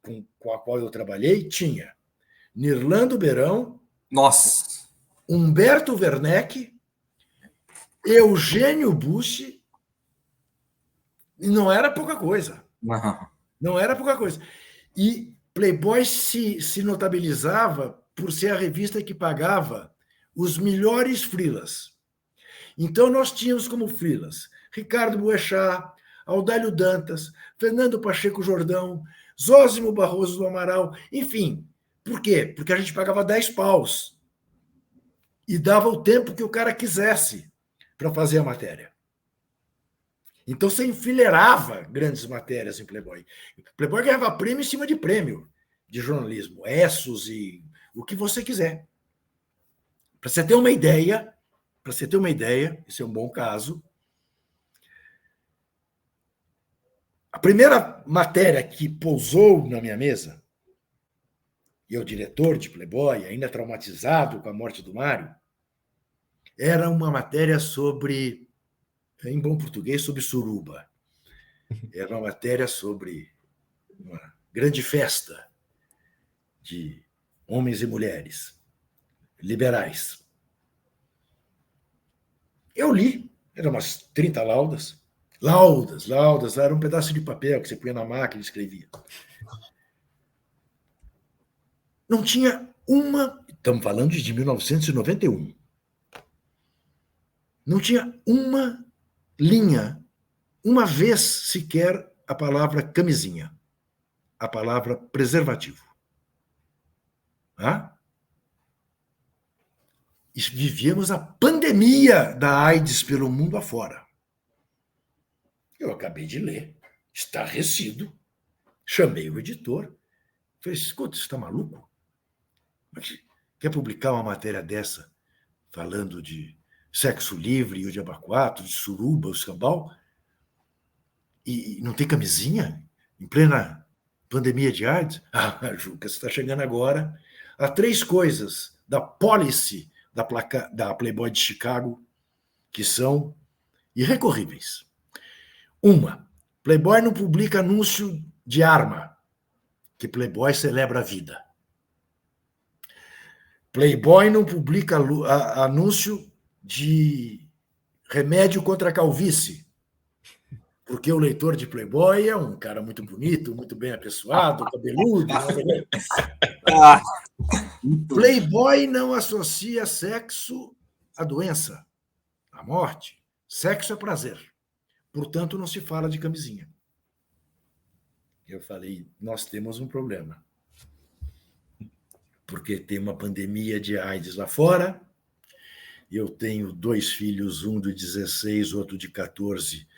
com a qual eu trabalhei tinha Nirlando Beirão, Nossa, Humberto Werneck, Eugênio Bucci, e não era pouca coisa. Não era pouca coisa. E Playboy se notabilizava por ser a revista que pagava os melhores freelas. Então, nós tínhamos como freelas Ricardo Boechat, Audálio Dantas, Fernando Pacheco Jordão, Zósimo Barroso do Amaral, enfim. Por quê? Porque a gente pagava 10 paus e dava o tempo que o cara quisesse para fazer a matéria. Então, você enfileirava grandes matérias em Playboy. Playboy ganhava prêmio em cima de prêmio de jornalismo, Essos e o que você quiser. Para você ter uma ideia, esse é um bom caso, a primeira matéria que pousou na minha mesa, e eu, diretor de Playboy, ainda traumatizado com a morte do Mário, era uma matéria sobre, em bom português, sobre suruba. Era uma matéria sobre uma grande festa de homens e mulheres liberais. Eu li, eram umas 30 laudas. Laudas, era um pedaço de papel que você punha na máquina e escrevia. Não tinha uma, estamos falando de 1991, não tinha uma linha, uma vez sequer, a palavra camisinha, a palavra preservativo. Ah? E vivíamos a pandemia da AIDS pelo mundo afora. Eu acabei de ler, estarrecido, chamei o editor, falei, escuta, você está maluco? Quer publicar uma matéria dessa, falando de sexo livre e o diabo 4, de suruba, o escambau, e não tem camisinha? Em plena pandemia de AIDS? Ah, Juca, você está chegando agora a 3 coisas da policy da Playboy de Chicago que são irrecorríveis. Uma, Playboy não publica anúncio de arma, que Playboy celebra a vida. Playboy não publica anúncio de remédio contra a calvície, porque o leitor de Playboy é um cara muito bonito, muito bem apessoado, cabeludo. Playboy não associa sexo à doença, à morte. Sexo é prazer. Portanto, não se fala de camisinha. Eu falei, nós temos um problema. Porque tem uma pandemia de AIDS lá fora. Eu tenho 2 filhos, um de 16, outro de 14.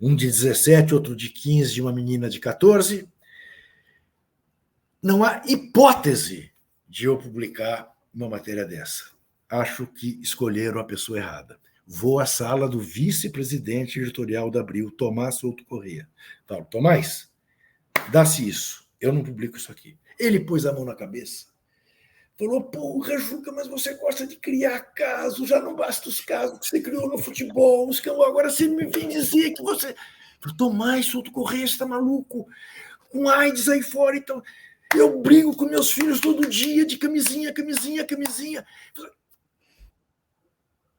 Um de 17, outro de 15, e uma menina de 14. Não há hipótese de eu publicar uma matéria dessa. Acho que escolheram a pessoa errada. Vou à sala do vice-presidente editorial da Abril, Tomás Souto Corrêa. Falo, Tomás, dá-se isso. Eu não publico isso aqui. Ele pôs a mão na cabeça. Falou, porra, Juca, mas você gosta de criar casos, já não basta os casos que você criou no futebol, agora você me vem dizer que você... Tomás Souto Corrêa, você está maluco? Com AIDS aí fora, então... Eu brigo com meus filhos todo dia de camisinha.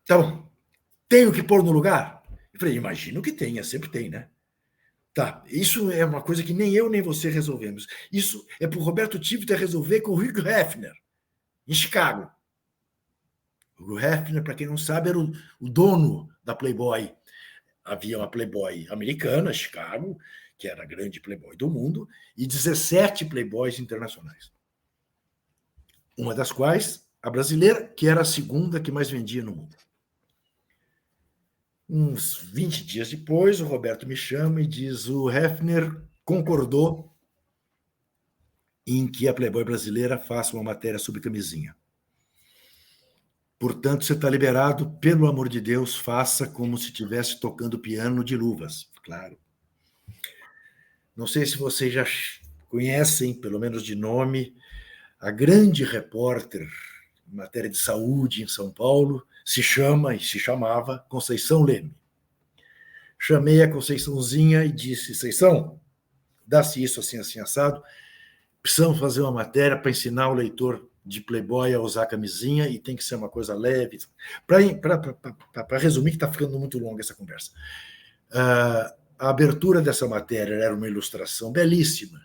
Tá bom. Tenho que pôr no lugar? Eu falei, imagino que tenha, sempre tem, né? Tá, isso é uma coisa que nem eu nem você resolvemos. Isso é para o Roberto Tivita resolver com o Hugh Hefner, em Chicago. O Hugh Hefner, para quem não sabe, era o dono da Playboy. Havia uma Playboy americana, Chicago, que era a grande Playboy do mundo, e 17 Playboys internacionais. Uma das quais, a brasileira, que era a segunda que mais vendia no mundo. Uns 20 dias depois, o Roberto me chama e diz: o Hefner concordou em que a Playboy brasileira faça uma matéria sobre camisinha. Portanto, você está liberado, pelo amor de Deus, faça como se estivesse tocando piano de luvas. Claro. Não sei se vocês já conhecem, pelo menos de nome, a grande repórter em matéria de saúde em São Paulo, se chamava Conceição Leme. Chamei a Conceiçãozinha e disse, Conceição, dá-se isso assim, assim, assado, precisamos fazer uma matéria para ensinar o leitor de Playboy a usar camisinha e tem que ser uma coisa leve. Para resumir, que está ficando muito longa essa conversa. A abertura dessa matéria era uma ilustração belíssima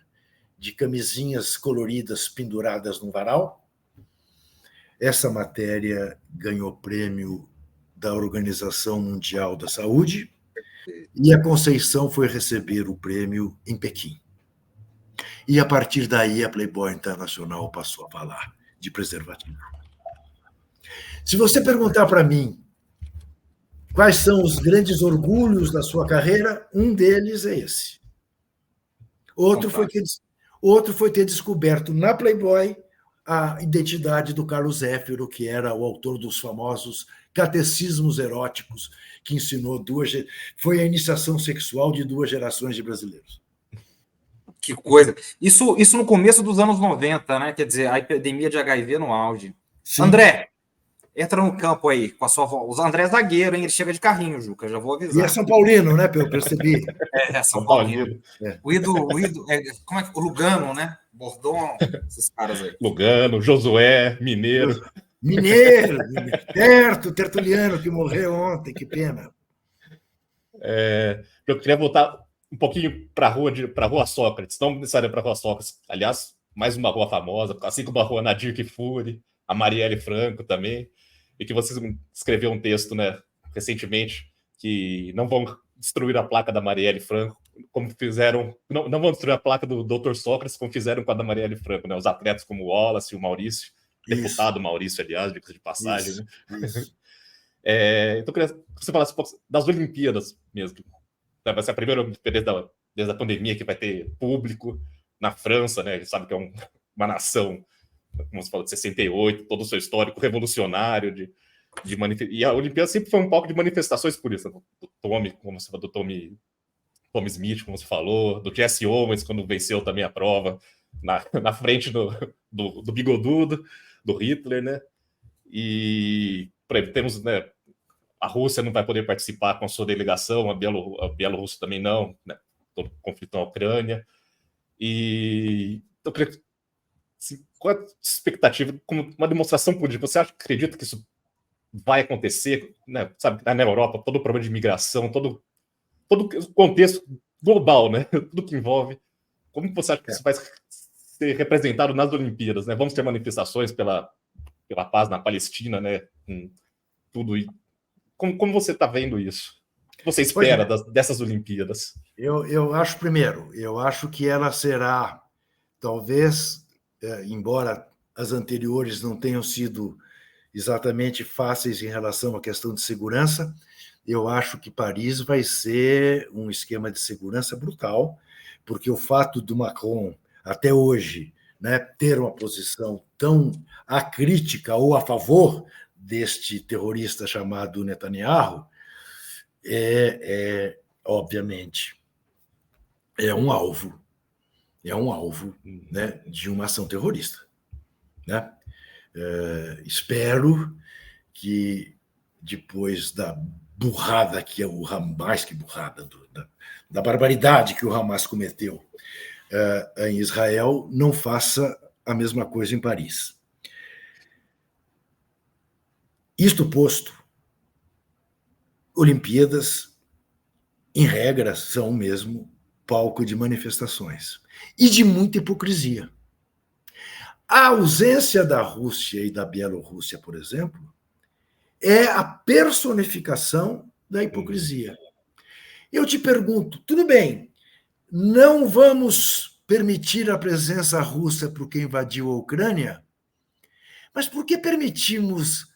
de camisinhas coloridas penduradas num varal. Essa matéria ganhou prêmio da Organização Mundial da Saúde e a Conceição foi receber o prêmio em Pequim. E, a partir daí, a Playboy Internacional passou a falar de preservativo. Se você perguntar para mim quais são os grandes orgulhos da sua carreira, um deles é esse. Outro foi ter descoberto na Playboy a identidade do Carlos Zéfiro, que era o autor dos famosos catecismos eróticos, que ensinou foi a iniciação sexual de 2 gerações de brasileiros. Que coisa. Isso no começo dos anos 90, né? Quer dizer, a epidemia de HIV no auge. Sim. André, entra no campo aí com a sua voz. O André é zagueiro, hein? Ele chega de carrinho, Juca, já vou avisar. E é São Paulino, né? Eu percebi. É São Paulino. É. O Ido como é que o Lugano, né? Bordon, esses caras aí. Lugano, Josué, Mineiro. Mineiro, Tertuliano, que morreu ontem, que pena. Eu queria voltar um pouquinho para a Rua Sócrates, não necessariamente para a Rua Sócrates. Aliás, mais uma rua famosa, assim como a Rua Nadir Kfouri, a Marielle Franco também, e que você escreveu um texto, né, recentemente, que não vão destruir a placa da Marielle Franco, como fizeram, não vão destruir a placa do Dr. Sócrates, como fizeram com a da Marielle Franco, né, os atletas como o Wallace, o Maurício, deputado Maurício, aliás, de passagem. Isso, né? isso. Então, eu queria que você falasse um pouco das Olimpíadas mesmo. Vai ser a primeira Olimpíada desde a pandemia que vai ter público na França, né? A gente sabe que é uma nação, como você falou, de 68, todo o seu histórico revolucionário e a Olimpíada sempre foi um palco de manifestações políticas. Do Tommy, como você falou, do Tommy Smith, como você falou, do Jesse Owens, quando venceu também a prova, na frente do bigodudo, do Hitler, né? E por exemplo, temos, né, a Rússia não vai poder participar com a sua delegação, a Bielorrússia também não, né, todo o conflito na Ucrânia. E eu queria, assim, qual é a expectativa, como uma demonstração política? Você acredita que isso vai acontecer, né? Sabe, na Europa, todo o problema de imigração, todo o contexto global, né? Tudo que envolve. Como você acha que isso vai ser representado nas Olimpíadas, né? Vamos ter manifestações pela paz na Palestina, né? Tudo. Como você está vendo isso? O que você espera dessas Olimpíadas? Eu acho, primeiro, que ela será, talvez, embora as anteriores não tenham sido exatamente fáceis em relação à questão de segurança, eu acho que Paris vai ser um esquema de segurança brutal, porque o fato do Macron, até hoje, né, ter uma posição tão acrítica ou a favor deste terrorista chamado Netanyahu, obviamente, é um alvo, né, de uma ação terrorista. Né? Espero que depois da burrada que é o Hamas, que burrada, da barbaridade que o Hamas cometeu em Israel, não faça a mesma coisa em Paris. Isto posto, Olimpíadas, em regra, são mesmo palco de manifestações e de muita hipocrisia. A ausência da Rússia e da Bielorrússia, por exemplo, é a personificação da hipocrisia. Eu te pergunto, tudo bem, não vamos permitir a presença russa porque invadiu a Ucrânia, mas por que permitimos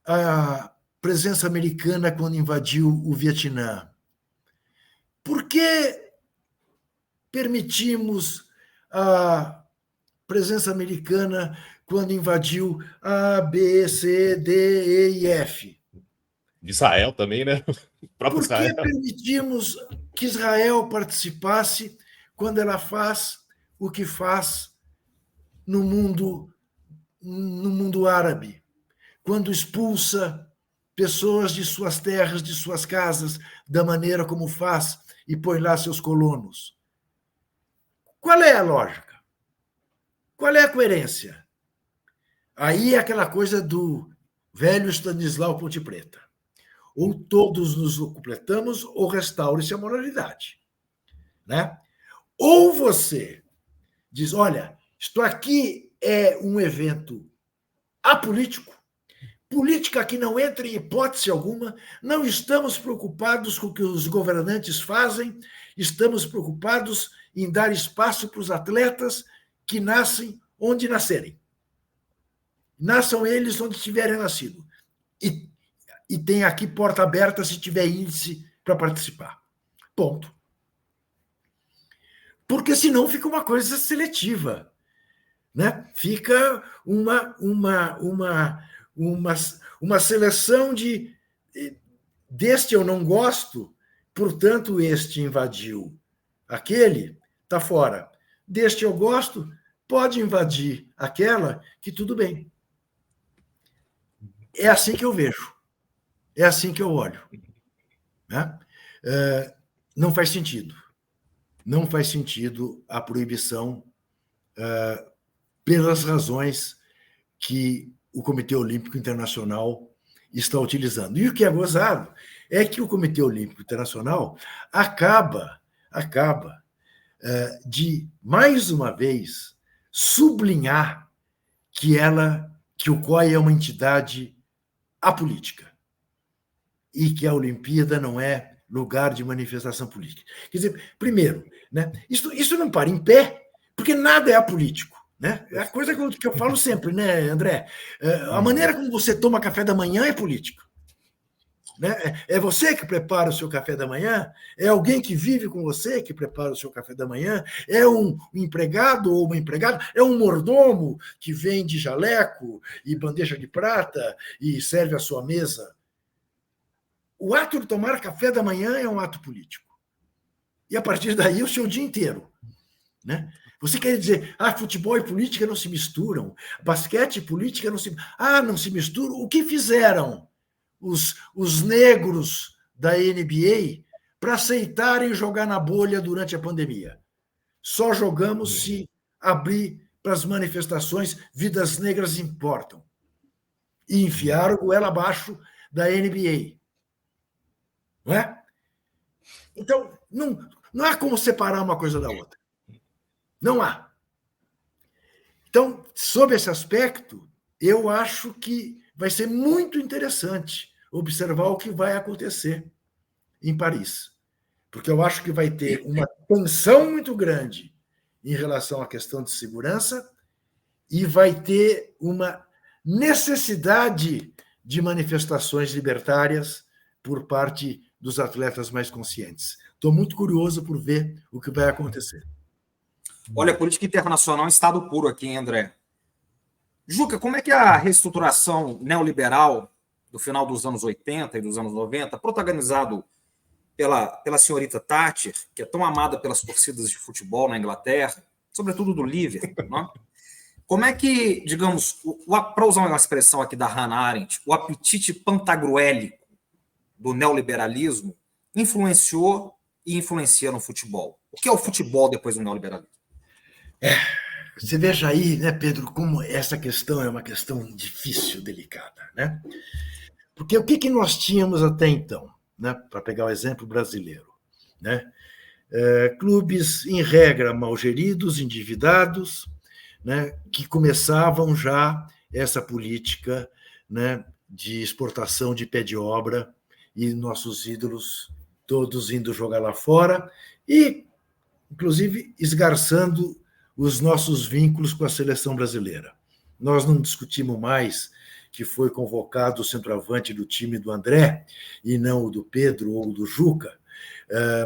a presença americana quando invadiu o Vietnã? Por que permitimos a presença americana quando invadiu A, B, C, D, E e F? De Israel também, né? O próprio Por que Israel. permitimos que Israel participasse quando ela faz o que faz no mundo árabe? Quando expulsa pessoas de suas terras, de suas casas, da maneira como faz e põe lá seus colonos. Qual é a lógica? Qual é a coerência? Aí é aquela coisa do velho Stanislau Ponte Preta. Ou todos nos completamos, ou restaure-se a moralidade. Né? Ou você diz, olha, isto aqui é um evento apolítico, política que não entra em hipótese alguma, não estamos preocupados com o que os governantes fazem, estamos preocupados em dar espaço para os atletas que nascem onde nascerem. Nasçam eles onde tiverem nascido. E tem aqui porta aberta se tiver índice para participar. Ponto. Porque senão fica uma coisa seletiva. Né? Fica uma seleção deste eu não gosto, portanto, este invadiu. Aquele está fora. Deste eu gosto, pode invadir aquela, que tudo bem. É assim que eu vejo. É assim que eu olho. Né? Não faz sentido. Não faz sentido a proibição pelas razões que o Comitê Olímpico Internacional está utilizando. E o que é gozado é que o Comitê Olímpico Internacional acaba de, mais uma vez, sublinhar que o COI é uma entidade apolítica e que a Olimpíada não é lugar de manifestação política. Quer dizer, primeiro, né, isso não para em pé, porque nada é apolítico. Né? É a coisa que eu falo sempre, né, André? A maneira como você toma café da manhã é política. Né? É você que prepara o seu café da manhã? É alguém que vive com você que prepara o seu café da manhã? É um empregado ou uma empregada? É um mordomo que vende jaleco e bandeja de prata e serve a sua mesa? O ato de tomar café da manhã é um ato político. E a partir daí o seu dia inteiro. Né? Você quer dizer, futebol e política não se misturam, basquete e política não se misturam. O que fizeram os negros da NBA para aceitarem jogar na bolha durante a pandemia? Só jogamos se abrir para as manifestações, vidas negras importam. E enfiaram goela abaixo da NBA. Não é? Então, não há como separar uma coisa da outra. Não há. Então, sob esse aspecto, eu acho que vai ser muito interessante observar o que vai acontecer em Paris. Porque eu acho que vai ter uma tensão muito grande em relação à questão de segurança e vai ter uma necessidade de manifestações libertárias por parte dos atletas mais conscientes. Estou muito curioso por ver o que vai acontecer. Olha, política internacional é um estado puro aqui, hein, André? Juca, como é que a reestruturação neoliberal do final dos anos 80 e dos anos 90, protagonizado pela senhorita Thatcher, que é tão amada pelas torcidas de futebol na Inglaterra, sobretudo do Liverpool, não? Como é que, digamos, para usar uma expressão aqui da Hannah Arendt, o apetite pantagruélico do neoliberalismo influenciou e influencia no futebol? O que é o futebol depois do neoliberalismo? Você veja aí, né, Pedro, como essa questão é uma questão difícil, delicada, né? Porque o que nós tínhamos até então, né, para pegar o exemplo brasileiro, né? Clubes, em regra, mal geridos, endividados, né, que começavam já essa política, né, de exportação de pé de obra e nossos ídolos todos indo jogar lá fora e, inclusive, esgarçando os nossos vínculos com a seleção brasileira. Nós não discutimos mais que foi convocado o centroavante do time do André, e não o do Pedro ou do Juca,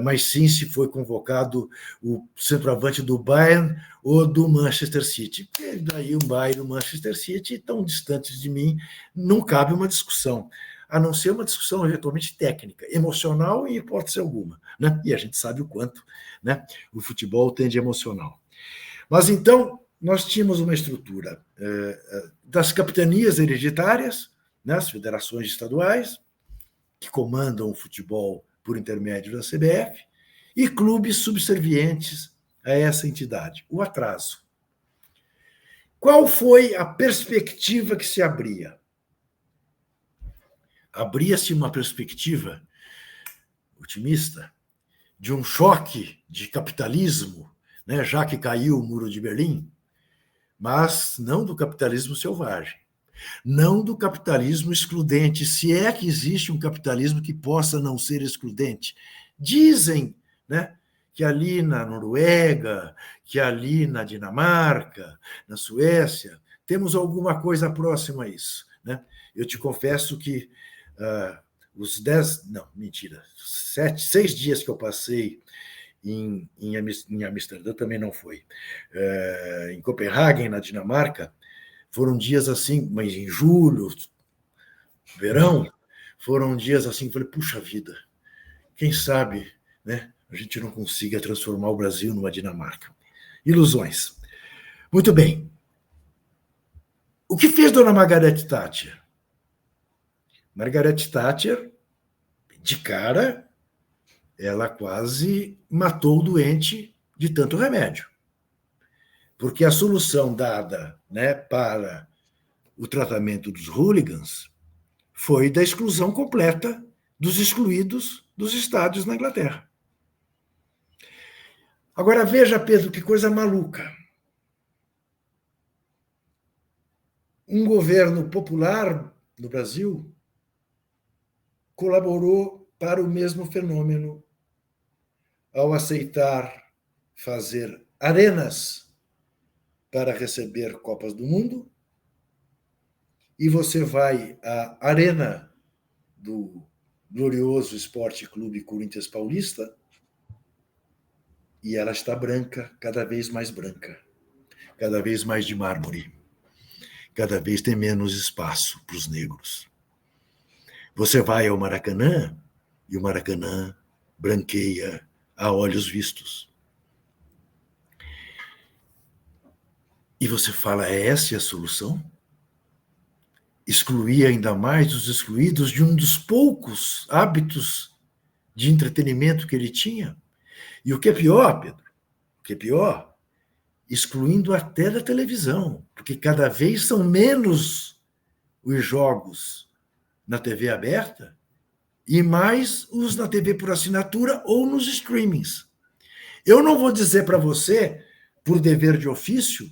mas sim se foi convocado o centroavante do Bayern ou do Manchester City. E daí o Bayern e o Manchester City, tão distantes de mim, não cabe uma discussão, a não ser uma discussão eventualmente técnica, emocional em hipótese alguma. Né? E a gente sabe o quanto, né, o futebol tem de emocional. Mas, então, nós tínhamos uma estrutura das capitanias hereditárias, né, as federações estaduais, que comandam o futebol por intermédio da CBF, e clubes subservientes a essa entidade. O atraso. Qual foi a perspectiva que se abria? Abria-se uma perspectiva otimista de um choque de capitalismo, né, já que caiu o Muro de Berlim, mas não do capitalismo selvagem, não do capitalismo excludente, se é que existe um capitalismo que possa não ser excludente. Dizem, né, que ali na Noruega, que ali na Dinamarca, na Suécia, temos alguma coisa próxima a isso. Né? Eu te confesso que os 6 dias que eu passei em Amsterdã também não foi. Em Copenhague, na Dinamarca, foram dias assim, mas em julho, verão, foram dias assim, falei, puxa vida, quem sabe, né, a gente não consiga transformar o Brasil numa Dinamarca. Ilusões. Muito bem. O que fez Dona Margaret Thatcher? Margaret Thatcher, de cara, ela quase matou o doente de tanto remédio. Porque a solução dada, né, para o tratamento dos hooligans foi da exclusão completa dos excluídos dos estádios na Inglaterra. Agora veja, Pedro, que coisa maluca. Um governo popular no Brasil colaborou para o mesmo fenômeno ao aceitar fazer arenas para receber Copas do Mundo, e você vai à arena do glorioso Esporte Clube Corinthians Paulista e ela está branca, cada vez mais branca, cada vez mais de mármore, cada vez tem menos espaço para os negros. Você vai ao Maracanã e o Maracanã branqueia a olhos vistos. E você fala, é essa a solução? Excluir ainda mais os excluídos de um dos poucos hábitos de entretenimento que ele tinha? E o que é pior, Pedro, o que é pior, excluindo até da televisão, porque cada vez são menos os jogos na TV aberta e mais os na TV por assinatura ou nos streamings. Eu não vou dizer para você, por dever de ofício,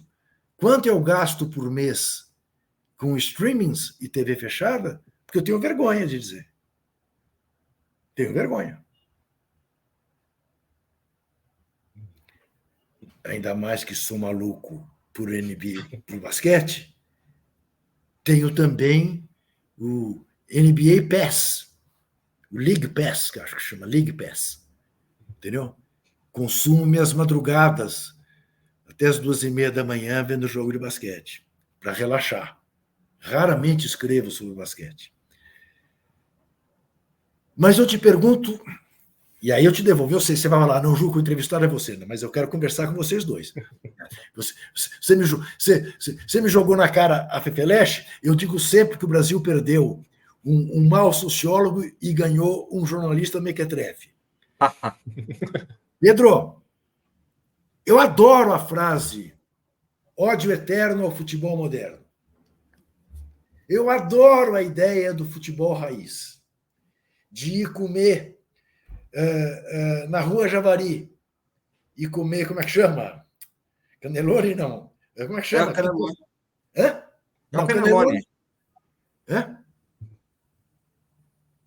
quanto eu gasto por mês com streamings e TV fechada, porque eu tenho vergonha de dizer. Tenho vergonha. Ainda mais que sou maluco por NBA, por basquete, tenho também o NBA Pass, o League Pass, que acho que chama League Pass, entendeu? Consumo minhas madrugadas até as 2:30 da manhã vendo jogo de basquete, para relaxar. Raramente escrevo sobre basquete. Mas eu te pergunto, e aí eu te devolvo, eu sei, você vai falar, não, Ju, que o entrevistado é você, mas eu quero conversar com vocês dois. Você me jogou na cara a Fefeleche, eu digo sempre que o Brasil perdeu um mau sociólogo e ganhou um jornalista mequetrefe. Pedro, eu adoro a frase ódio eterno ao futebol moderno. Eu adoro a ideia do futebol raiz, de ir comer na Rua Javari e comer, como é que chama? Cannelloni, não. Como é que chama? Cannelloni. Hã? Não, Cannelloni. Hã?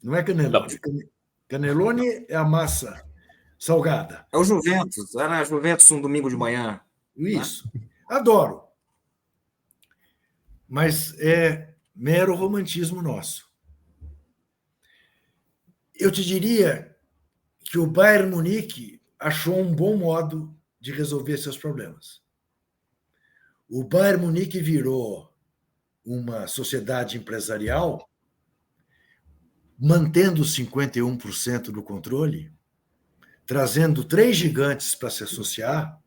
Não é Cannelloni. Cannelloni é a massa salgada. É o Juventus. Era a Juventus um domingo de manhã. Isso. Né? Adoro. Mas é mero romantismo nosso. Eu te diria que o Bayern Munique achou um bom modo de resolver seus problemas. O Bayern Munique virou uma sociedade empresarial, mantendo 51% do controle, trazendo 3 gigantes para se associar.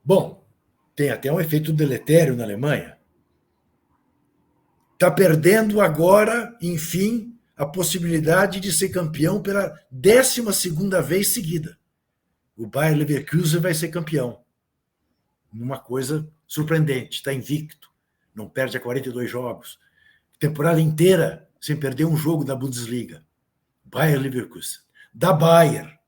Bom, tem até um efeito deletério na Alemanha. Está perdendo agora, enfim, a possibilidade de ser campeão pela 12ª vez seguida. O Bayer Leverkusen vai ser campeão. Uma coisa surpreendente, está invicto, não perde a 42 jogos. Temporada inteira sem perder um jogo da Bundesliga. Bayer Leverkusen. Da Bayer.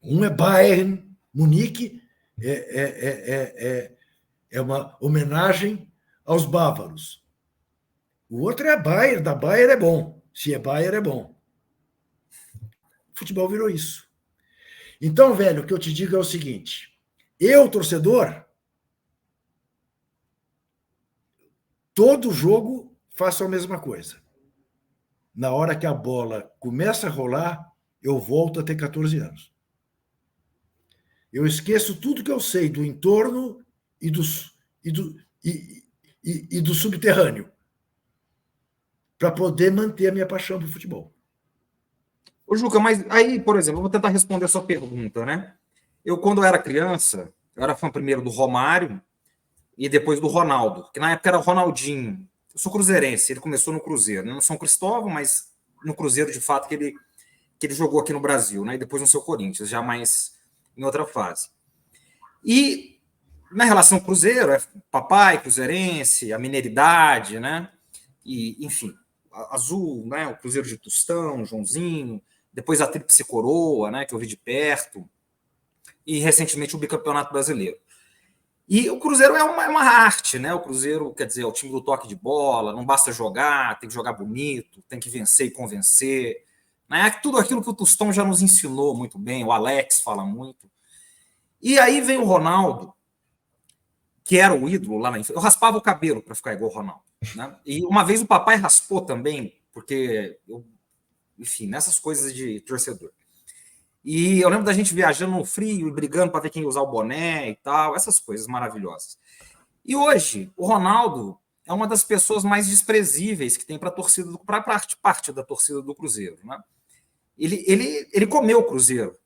Um é Bayern Munique, é uma homenagem aos bávaros. O outro é a Bayer, da Bayer é bom. Se é Bayer, é bom. O futebol virou isso. Então, velho, o que eu te digo é o seguinte: eu, torcedor, todo jogo faço a mesma coisa. Na hora que a bola começa a rolar, eu volto a ter 14 anos. Eu esqueço tudo que eu sei do entorno e do subterrâneo para poder manter a minha paixão pelo futebol. Ô, Juca, mas aí, por exemplo, eu vou tentar responder a sua pergunta, né? Eu, quando eu era criança, eu era fã primeiro do Romário e depois do Ronaldo, que na época era o Ronaldinho. Eu sou cruzeirense, ele começou no Cruzeiro, não São Cristóvão, mas no Cruzeiro, de fato, que ele jogou aqui no Brasil, né? E depois no seu Corinthians, já mais em outra fase. E na relação Cruzeiro, é papai, cruzeirense, a mineiridade, né? E, enfim, Azul, né? O Cruzeiro de Tostão, Joãozinho, depois a Tríplice Coroa, né? Que eu vi de perto, e recentemente o Bicampeonato Brasileiro. E o Cruzeiro é uma arte, né? O Cruzeiro, quer dizer, é o time do toque de bola, não basta jogar, tem que jogar bonito, tem que vencer e convencer. Né? Tudo aquilo que o Tostão já nos ensinou muito bem, o Alex fala muito. E aí vem o Ronaldo, que era o ídolo lá na infância. Eu raspava o cabelo para ficar igual o Ronaldo. Né? E uma vez o papai raspou também, porque, enfim, nessas coisas de torcedor. E eu lembro da gente viajando no frio e brigando para ver quem ia usar o boné e tal, essas coisas maravilhosas. E hoje, o Ronaldo é uma das pessoas mais desprezíveis que tem para a torcida, para parte da torcida do Cruzeiro. Né? Ele comeu o Cruzeiro,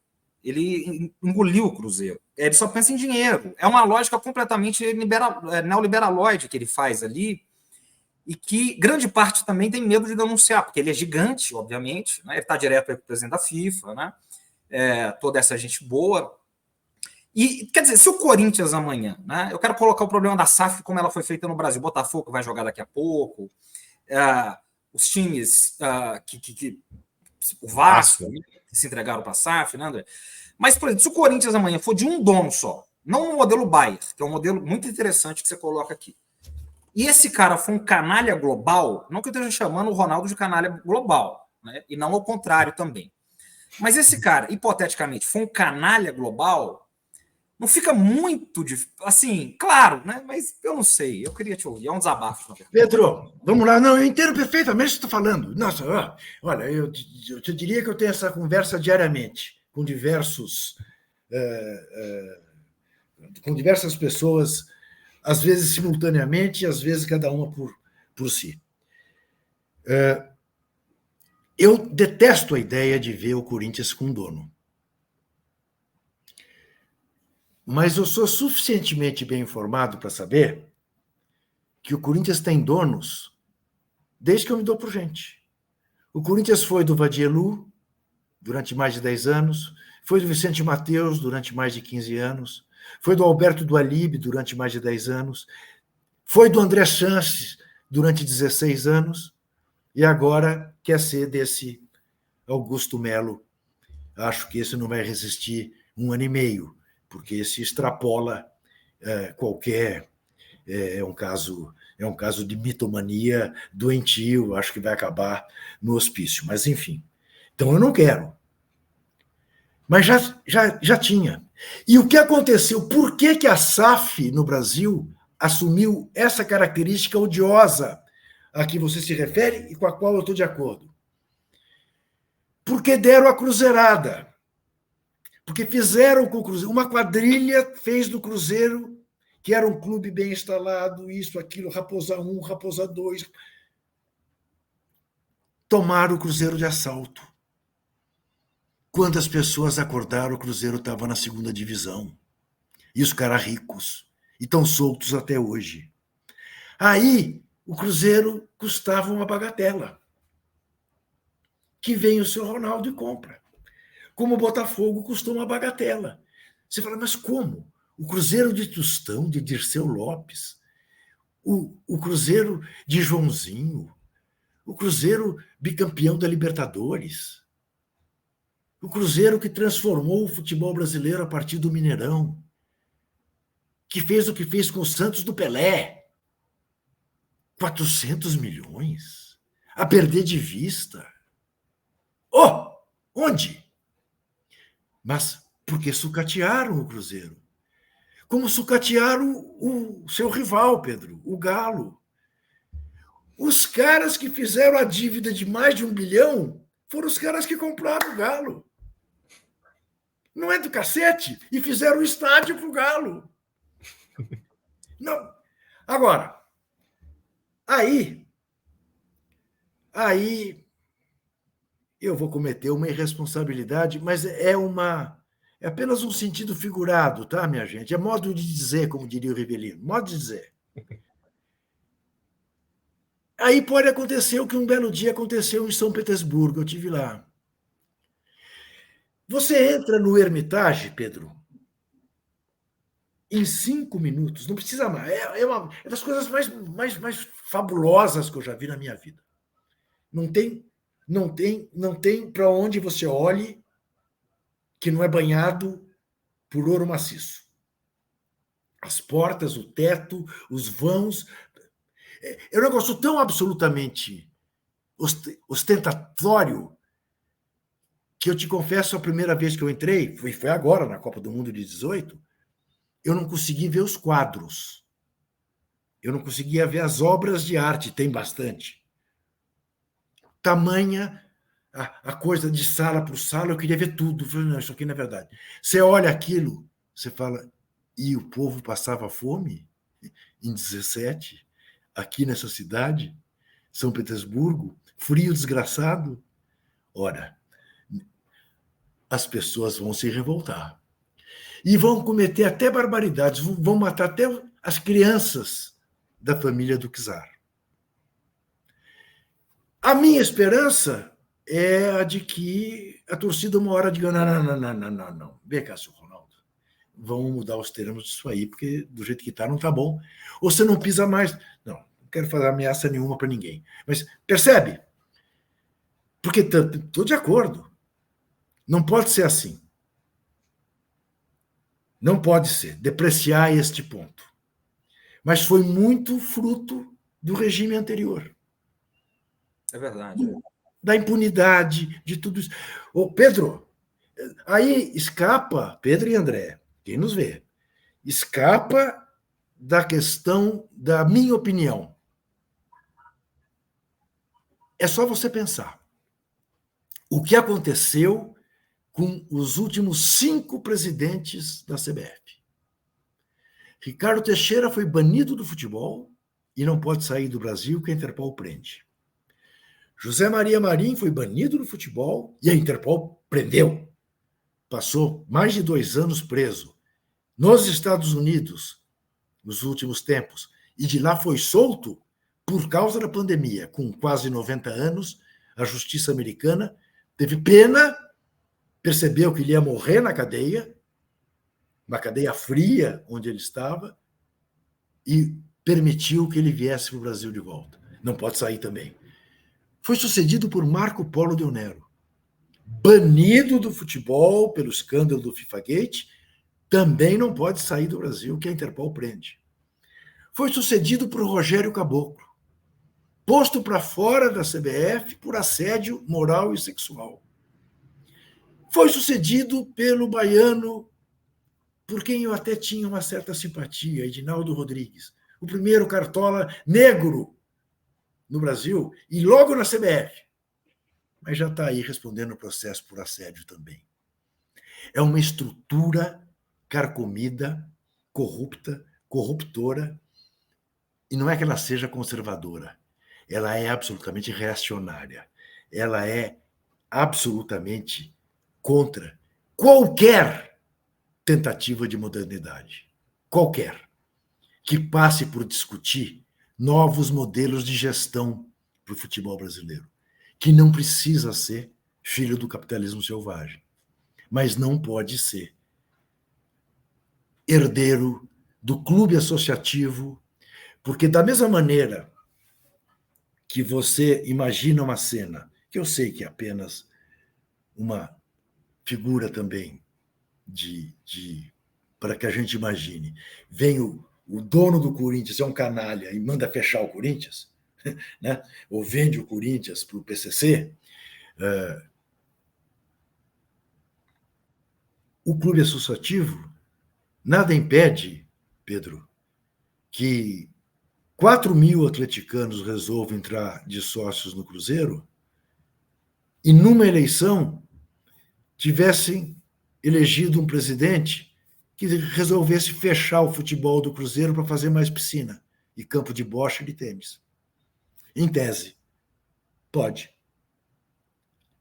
ele engoliu o Cruzeiro, ele só pensa em dinheiro. É uma lógica completamente neoliberaloide que ele faz ali, e que grande parte também tem medo de denunciar, porque ele é gigante, obviamente, né? Ele está direto aí com o presidente da FIFA, né? Toda essa gente boa. E, quer dizer, se o Corinthians amanhã, né? Eu quero colocar o problema da SAF como ela foi feita no Brasil, Botafogo vai jogar daqui a pouco, os times o Vasco, que se entregaram para a SAF, né, André? Mas, por exemplo, se o Corinthians amanhã for de um dono só, não o modelo Bayer, que é um modelo muito interessante que você coloca aqui, e esse cara for um canalha global, não que eu esteja chamando o Ronaldo de canalha global, né? E não ao contrário também. Mas esse cara, hipoteticamente, for um canalha global, não fica muito difícil. Assim, claro, né? Mas eu não sei, eu queria te ouvir, é um desabafo. Pedro, vamos lá. Não, eu entendo perfeitamente o que você está falando. Nossa, olha, eu te diria que eu tenho essa conversa diariamente com diversas pessoas, às vezes simultaneamente, às vezes cada uma por si. Eu detesto a ideia de ver o Corinthians com dono. Mas eu sou suficientemente bem informado para saber que o Corinthians tem donos desde que eu me dou por gente. O Corinthians foi do Vadielu durante mais de 10 anos, foi do Vicente Mateus durante mais de 15 anos, foi do Alberto Dualib durante mais de 10 anos, foi do André Sanches durante 16 anos, e agora quer ser desse Augusto Melo. Acho que esse não vai resistir 1 ano e meio, porque esse extrapola qualquer... É um caso de mitomania doentio, acho que vai acabar no hospício. Mas, enfim. Então, eu não quero. Mas já tinha. E o que aconteceu? Por que a SAF no Brasil assumiu essa característica odiosa a que você se refere e com a qual eu estou de acordo? Porque deram a cruzeirada. Porque fizeram com o Cruzeiro. Uma quadrilha fez do Cruzeiro, que era um clube bem instalado, isso, aquilo, Raposa 1, Raposa 2. Tomaram o Cruzeiro de assalto. Quantas pessoas acordaram, o Cruzeiro estava na 2ª divisão. E os caras ricos. E estão soltos até hoje. Aí, o Cruzeiro custava uma bagatela. Que vem o seu Ronaldo e compra. Como o Botafogo custou uma bagatela. Você fala, mas como? O Cruzeiro de Tostão, de Dirceu Lopes, o Cruzeiro de Joãozinho, o Cruzeiro bicampeão da Libertadores, o Cruzeiro que transformou o futebol brasileiro a partir do Mineirão, que fez o que fez com o Santos do Pelé. 400 milhões? A perder de vista. Oh, onde? Mas porque sucatearam o Cruzeiro. Como sucatearam o seu rival, Pedro, o Galo. Os caras que fizeram a dívida de mais de 1 bilhão foram os caras que compraram o Galo. Não é do cacete? E fizeram o estádio para o Galo. Não. Agora, aí eu vou cometer uma irresponsabilidade, mas é apenas um sentido figurado, tá, minha gente? É modo de dizer, como diria o Rivelino, modo de dizer. Aí pode acontecer o que um belo dia aconteceu em São Petersburgo, eu estive lá. Você entra no Hermitage, Pedro, em 5 minutos, não precisa mais. É das coisas mais fabulosas que eu já vi na minha vida. Não tem para onde você olhe que não é banhado por ouro maciço. As portas, o teto, os vãos. É um negócio tão absolutamente ostentatório que eu te confesso, a primeira vez que eu entrei, foi agora, na Copa do Mundo de 18, eu não consegui ver os quadros. Eu não conseguia ver as obras de arte, tem bastante. Tamanha a coisa de sala por sala, eu queria ver tudo. Eu falei, não, isso aqui não é verdade. Você olha aquilo, você fala, e o povo passava fome em 17, aqui nessa cidade, São Petersburgo, frio desgraçado. Ora, as pessoas vão se revoltar. E vão cometer até barbaridades, vão matar até as crianças da família do czar. A minha esperança é a de que a torcida uma hora diga, não. Vem cá, seu Ronaldo, vamos mudar os termos disso aí, porque do jeito que está não está bom. Ou você não pisa mais. Não quero fazer ameaça nenhuma para ninguém. Mas percebe? Porque estou de acordo. Não pode ser assim. Não pode ser. Depreciar este ponto. Mas foi muito fruto do regime anterior. É verdade. Da impunidade, de tudo isso. Ô, Pedro, aí escapa, Pedro e André, quem nos vê, escapa da questão da minha opinião. É só você pensar. O que aconteceu com os últimos 5 presidentes da CBF? Ricardo Teixeira foi banido do futebol e não pode sair do Brasil, que a Interpol prende. José Maria Marim foi banido do futebol e a Interpol prendeu. Passou mais de 2 anos preso nos Estados Unidos nos últimos tempos e de lá foi solto por causa da pandemia. Com quase 90 anos, a justiça americana teve pena, percebeu que ele ia morrer na cadeia fria onde ele estava, e permitiu que ele viesse para o Brasil de volta. Não pode sair também. Foi sucedido por Marco Polo Del Nero, banido do futebol pelo escândalo do FIFA-Gate, também não pode sair do Brasil, que a Interpol prende. Foi sucedido por Rogério Caboclo, posto para fora da CBF por assédio moral e sexual. Foi sucedido pelo baiano, por quem eu até tinha uma certa simpatia, Edinaldo Rodrigues, o primeiro cartola negro no Brasil e logo na CBF. Mas já está aí respondendo o processo por assédio também. É uma estrutura carcomida, corrupta, corruptora, e não é que ela seja conservadora, ela é absolutamente reacionária, ela é absolutamente contra qualquer tentativa de modernidade, qualquer, que passe por discutir novos modelos de gestão para o futebol brasileiro, que não precisa ser filho do capitalismo selvagem, mas não pode ser herdeiro do clube associativo, porque da mesma maneira que você imagina uma cena, que eu sei que é apenas uma figura também para que a gente imagine, vem o dono do Corinthians, é um canalha, e manda fechar o Corinthians, né? Ou vende o Corinthians para o PCC, o clube associativo nada impede, Pedro, que 4.000 atleticanos resolvam entrar de sócios no Cruzeiro e, numa eleição, tivessem elegido um presidente que resolvesse fechar o futebol do Cruzeiro para fazer mais piscina e campo de bocha e de tênis. Em tese, pode.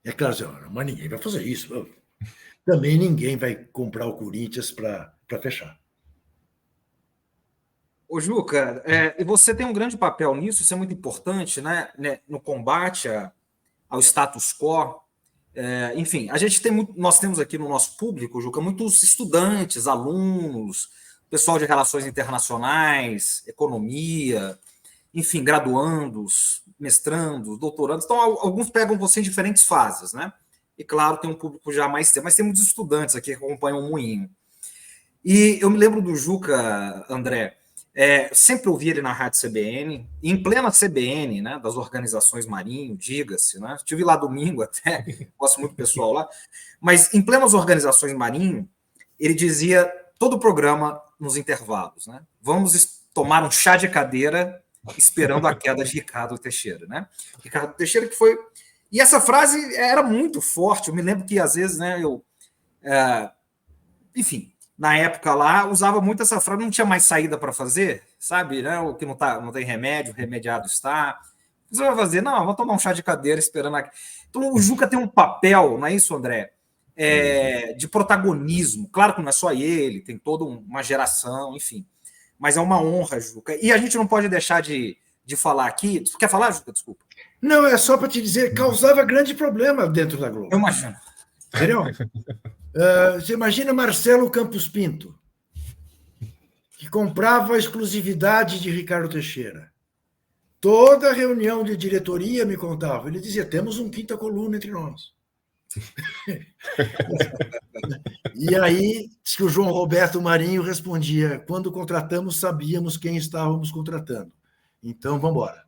É claro, mas ninguém vai fazer isso. Também ninguém vai comprar o Corinthians para fechar. Ô, Juca, e você tem um grande papel nisso, isso é muito importante, né, no combate ao status quo. Enfim, nós temos aqui no nosso público, Juca, muitos estudantes, alunos, pessoal de relações internacionais, economia, enfim, graduandos, mestrandos, doutorandos. Então, alguns pegam você em diferentes fases, né? E, claro, tem um público já mais tempo, mas tem muitos estudantes aqui que acompanham o Moinho. E eu me lembro do Juca, André, sempre ouvi ele na Rádio CBN, e em plena CBN, né, das organizações Marinho, diga-se, né? Estive lá domingo até, gosto muito do pessoal lá, mas em plenas organizações Marinho, ele dizia todo o programa nos intervalos, né? Vamos tomar um chá de cadeira esperando a queda de Ricardo Teixeira, né? Ricardo Teixeira que foi... E essa frase era muito forte, eu me lembro que às vezes, né, enfim, na época lá, usava muito essa frase, não tinha mais saída para fazer, sabe? Né? O que não tem remédio, o remediado está. Você vai fazer? Não, vou tomar um chá de cadeira esperando. Então, o Juca tem um papel, não é isso, André? De protagonismo. Claro que não é só ele, tem toda uma geração, enfim. Mas é uma honra, Juca. E a gente não pode deixar de falar aqui. Tu quer falar, Juca? Desculpa. Não, é só para te dizer, causava grande problema dentro da Globo. Eu imagino. Entendeu? Você imagina Marcelo Campos Pinto, que comprava a exclusividade de Ricardo Teixeira. Toda reunião de diretoria me contava. Ele dizia, temos um quinta coluna entre nós. E aí, diz que o João Roberto Marinho respondia, quando contratamos, sabíamos quem estávamos contratando. Então, vamos embora.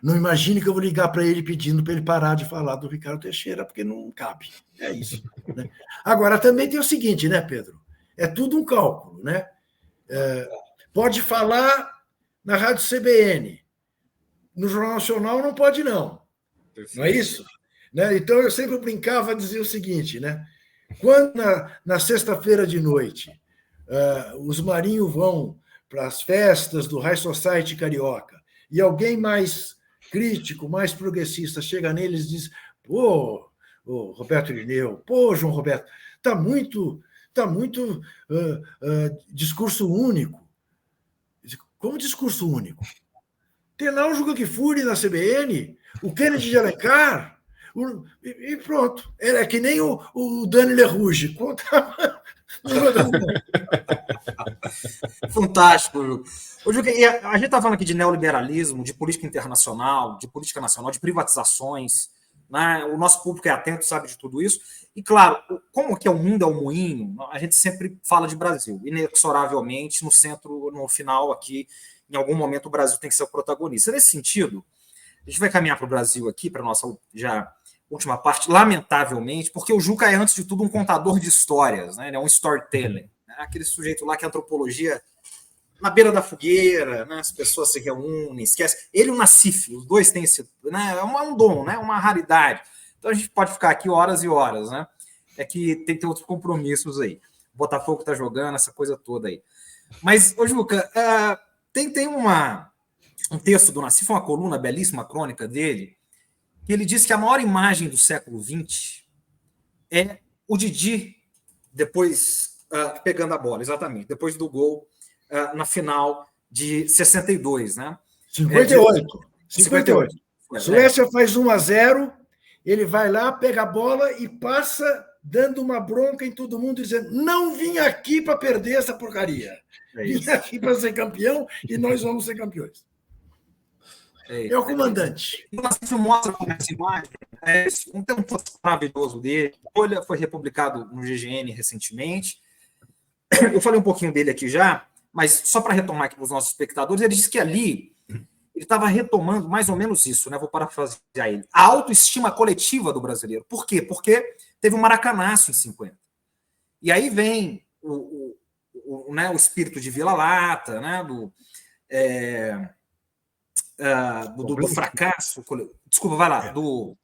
Não imagine que eu vou ligar para ele pedindo para ele parar de falar do Ricardo Teixeira, porque não cabe. É isso. Né? Agora, também tem o seguinte, né, Pedro? É tudo um cálculo, né? Pode falar na Rádio CBN. No Jornal Nacional não pode, não. Não é isso? Né? Então, eu sempre brincava a dizer o seguinte, né? Quando na sexta-feira de noite os Marinho vão para as festas do High Society carioca, e alguém mais crítico, mais progressista, chega neles e diz, pô, Roberto Irineu, pô, João Roberto, está muito discurso único. Como discurso único? Tem lá o Juca Kfouri na CBN, o Kennedy de Alencar, e pronto. É que nem o Dani Lerrouge. Fantástico. Ô, Juca, a gente está falando aqui de neoliberalismo, de política internacional, de política nacional, de privatizações. Né? O nosso público é atento, sabe de tudo isso. E, claro, como que o mundo é o moinho, a gente sempre fala de Brasil. Inexoravelmente, no centro, no final aqui, em algum momento o Brasil tem que ser o protagonista. Nesse sentido, a gente vai caminhar para o Brasil aqui, para a nossa já última parte, lamentavelmente, porque o Juca é, antes de tudo, um contador de histórias, né? Ele é um storyteller. Né? Aquele sujeito lá que a antropologia, na beira da fogueira, né? As pessoas se reúnem, esquecem. Ele e o Nassif, os dois têm esse... Né? É um dom, né? Uma raridade. Então a gente pode ficar aqui horas e horas, né? É que tem que ter outros compromissos aí. O Botafogo está jogando, essa coisa toda aí. Mas, ô Juca, tem um texto do Nassif, uma coluna belíssima, crônica dele, que ele diz que a maior imagem do século XX é o Didi depois pegando a bola, exatamente, depois do gol na final de 62, né? 58. 58. Suécia faz 1-0, ele vai lá, pega a bola e passa dando uma bronca em todo mundo, dizendo, não vim aqui para perder essa porcaria. Vim aqui para ser campeão e nós vamos ser campeões. É o comandante. Você mostra como essa imagem. Um texto maravilhoso dele. Olha, foi republicado no GGN recentemente. Eu falei um pouquinho dele aqui já, mas só para retomar aqui para os nossos espectadores, ele disse que ali ele estava retomando mais ou menos isso, né? Vou parafrasear ele. A autoestima coletiva do brasileiro. Por quê? Porque teve um maracanaço em 50. E aí vem né, o espírito de vira-lata, né? Do fracasso. Desculpa, vai lá. O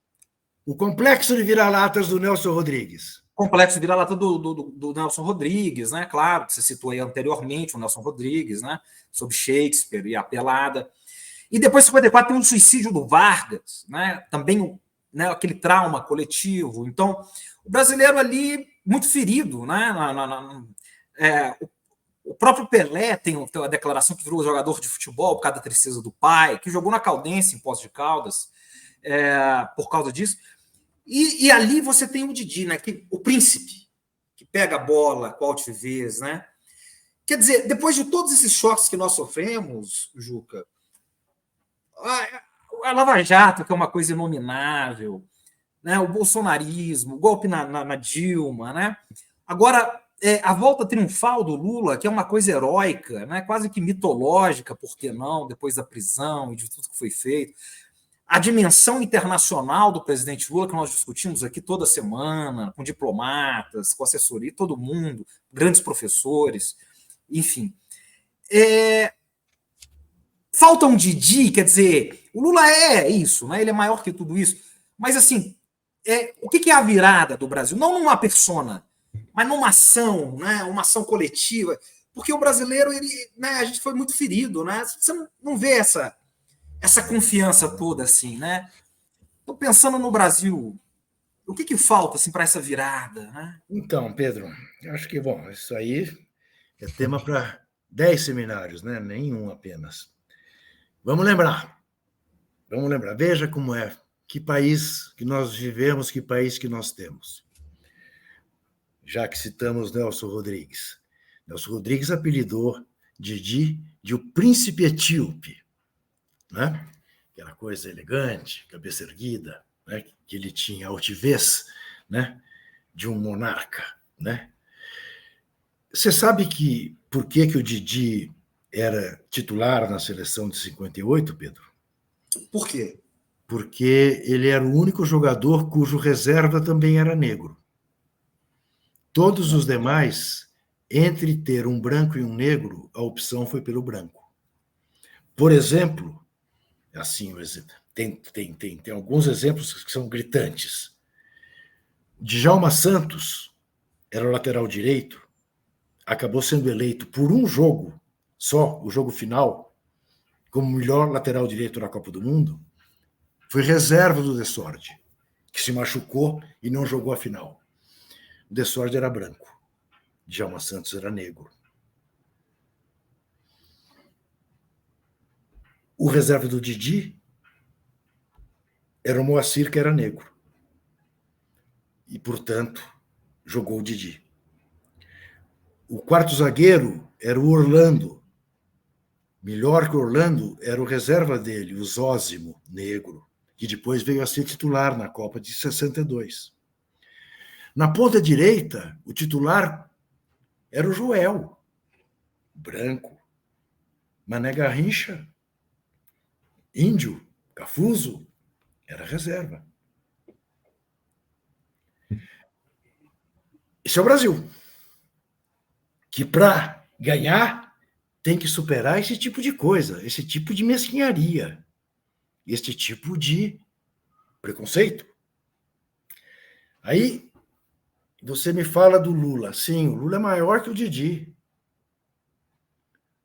complexo de vira-latas do Nelson Rodrigues. Complexo de vira-lata do Nelson Rodrigues, né? Claro, que você citou aí anteriormente o Nelson Rodrigues, né? Sobre Shakespeare e a pelada. E depois, em 54, tem o suicídio do Vargas, né? Também né, aquele trauma coletivo. Então, o brasileiro ali, muito ferido, né? O próprio Pelé tem a declaração que virou jogador de futebol por causa da tristeza do pai, que jogou na Caldense, em Poços de Caldas, por causa disso. E ali você tem o Didi, né, o príncipe, que pega a bola com altivez, né? Quer dizer, depois de todos esses choques que nós sofremos, Juca, a Lava Jato, que é uma coisa inominável, né? O bolsonarismo, o golpe na Dilma, né? Agora, a volta triunfal do Lula, que é uma coisa heróica, né? Quase que mitológica, por que não, depois da prisão e de tudo que foi feito. A dimensão internacional do presidente Lula, que nós discutimos aqui toda semana, com diplomatas, com assessoria, todo mundo, grandes professores, enfim. Falta um Didi, quer dizer, o Lula é isso, né? Ele é maior que tudo isso, mas assim, o que é a virada do Brasil? Não numa persona, mas numa ação, né? Uma ação coletiva, porque o brasileiro, né? A gente foi muito ferido, né? Você não vê essa confiança toda assim, né? Estou pensando no Brasil, o que falta assim para essa virada, né? Então, Pedro, eu acho que, bom, isso aí é tema para 10 seminários, né? Nenhum apenas. Vamos lembrar. Veja como é. Que país que nós vivemos, que país que nós temos. Já que citamos Nelson Rodrigues. Nelson Rodrigues apelidou Didi de o príncipe etíope, né? Aquela coisa elegante, cabeça erguida, né? Que ele tinha a altivez, né? De um monarca, né? Você sabe por que o Didi era titular na seleção de 58, Pedro? Por quê? Porque ele era o único jogador cujo reserva também era negro. Todos os demais, entre ter um branco e um negro, a opção foi pelo branco. Por exemplo, assim, tem alguns exemplos que são gritantes. Djalma Santos era o lateral direito, acabou sendo eleito por um jogo só, o jogo final, como melhor lateral direito na Copa do Mundo. Foi reserva do Dessordi, que se machucou e não jogou a final. O Dessordi era branco, Djalma Santos era negro. O reserva do Didi era o Moacir, que era negro. E, portanto, jogou o Didi. O quarto zagueiro era o Orlando. Melhor que o Orlando era o reserva dele, o Zósimo, negro, que depois veio a ser titular na Copa de 62. Na ponta direita, o titular era o Joel, branco. Mané Garrincha, índio, Cafuso, era reserva. Esse é o Brasil, que para ganhar tem que superar esse tipo de coisa, esse tipo de mesquinharia, esse tipo de preconceito. Aí você me fala do Lula. Sim, o Lula é maior que o Didi.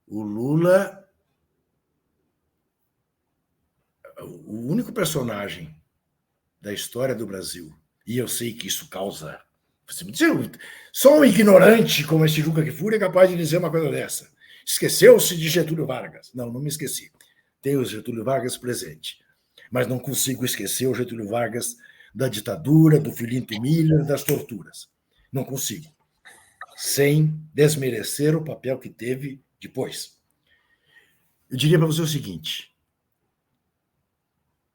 O Lula, o único personagem da história do Brasil, e eu sei que isso causa... Só um ignorante como esse Juca Kfouri é capaz de dizer uma coisa dessa. Esqueceu-se de Getúlio Vargas. Não me esqueci. Tenho o Getúlio Vargas presente. Mas não consigo esquecer o Getúlio Vargas da ditadura, do Filinto Miller, das torturas. Não consigo. Sem desmerecer o papel que teve depois. Eu diria para você o seguinte.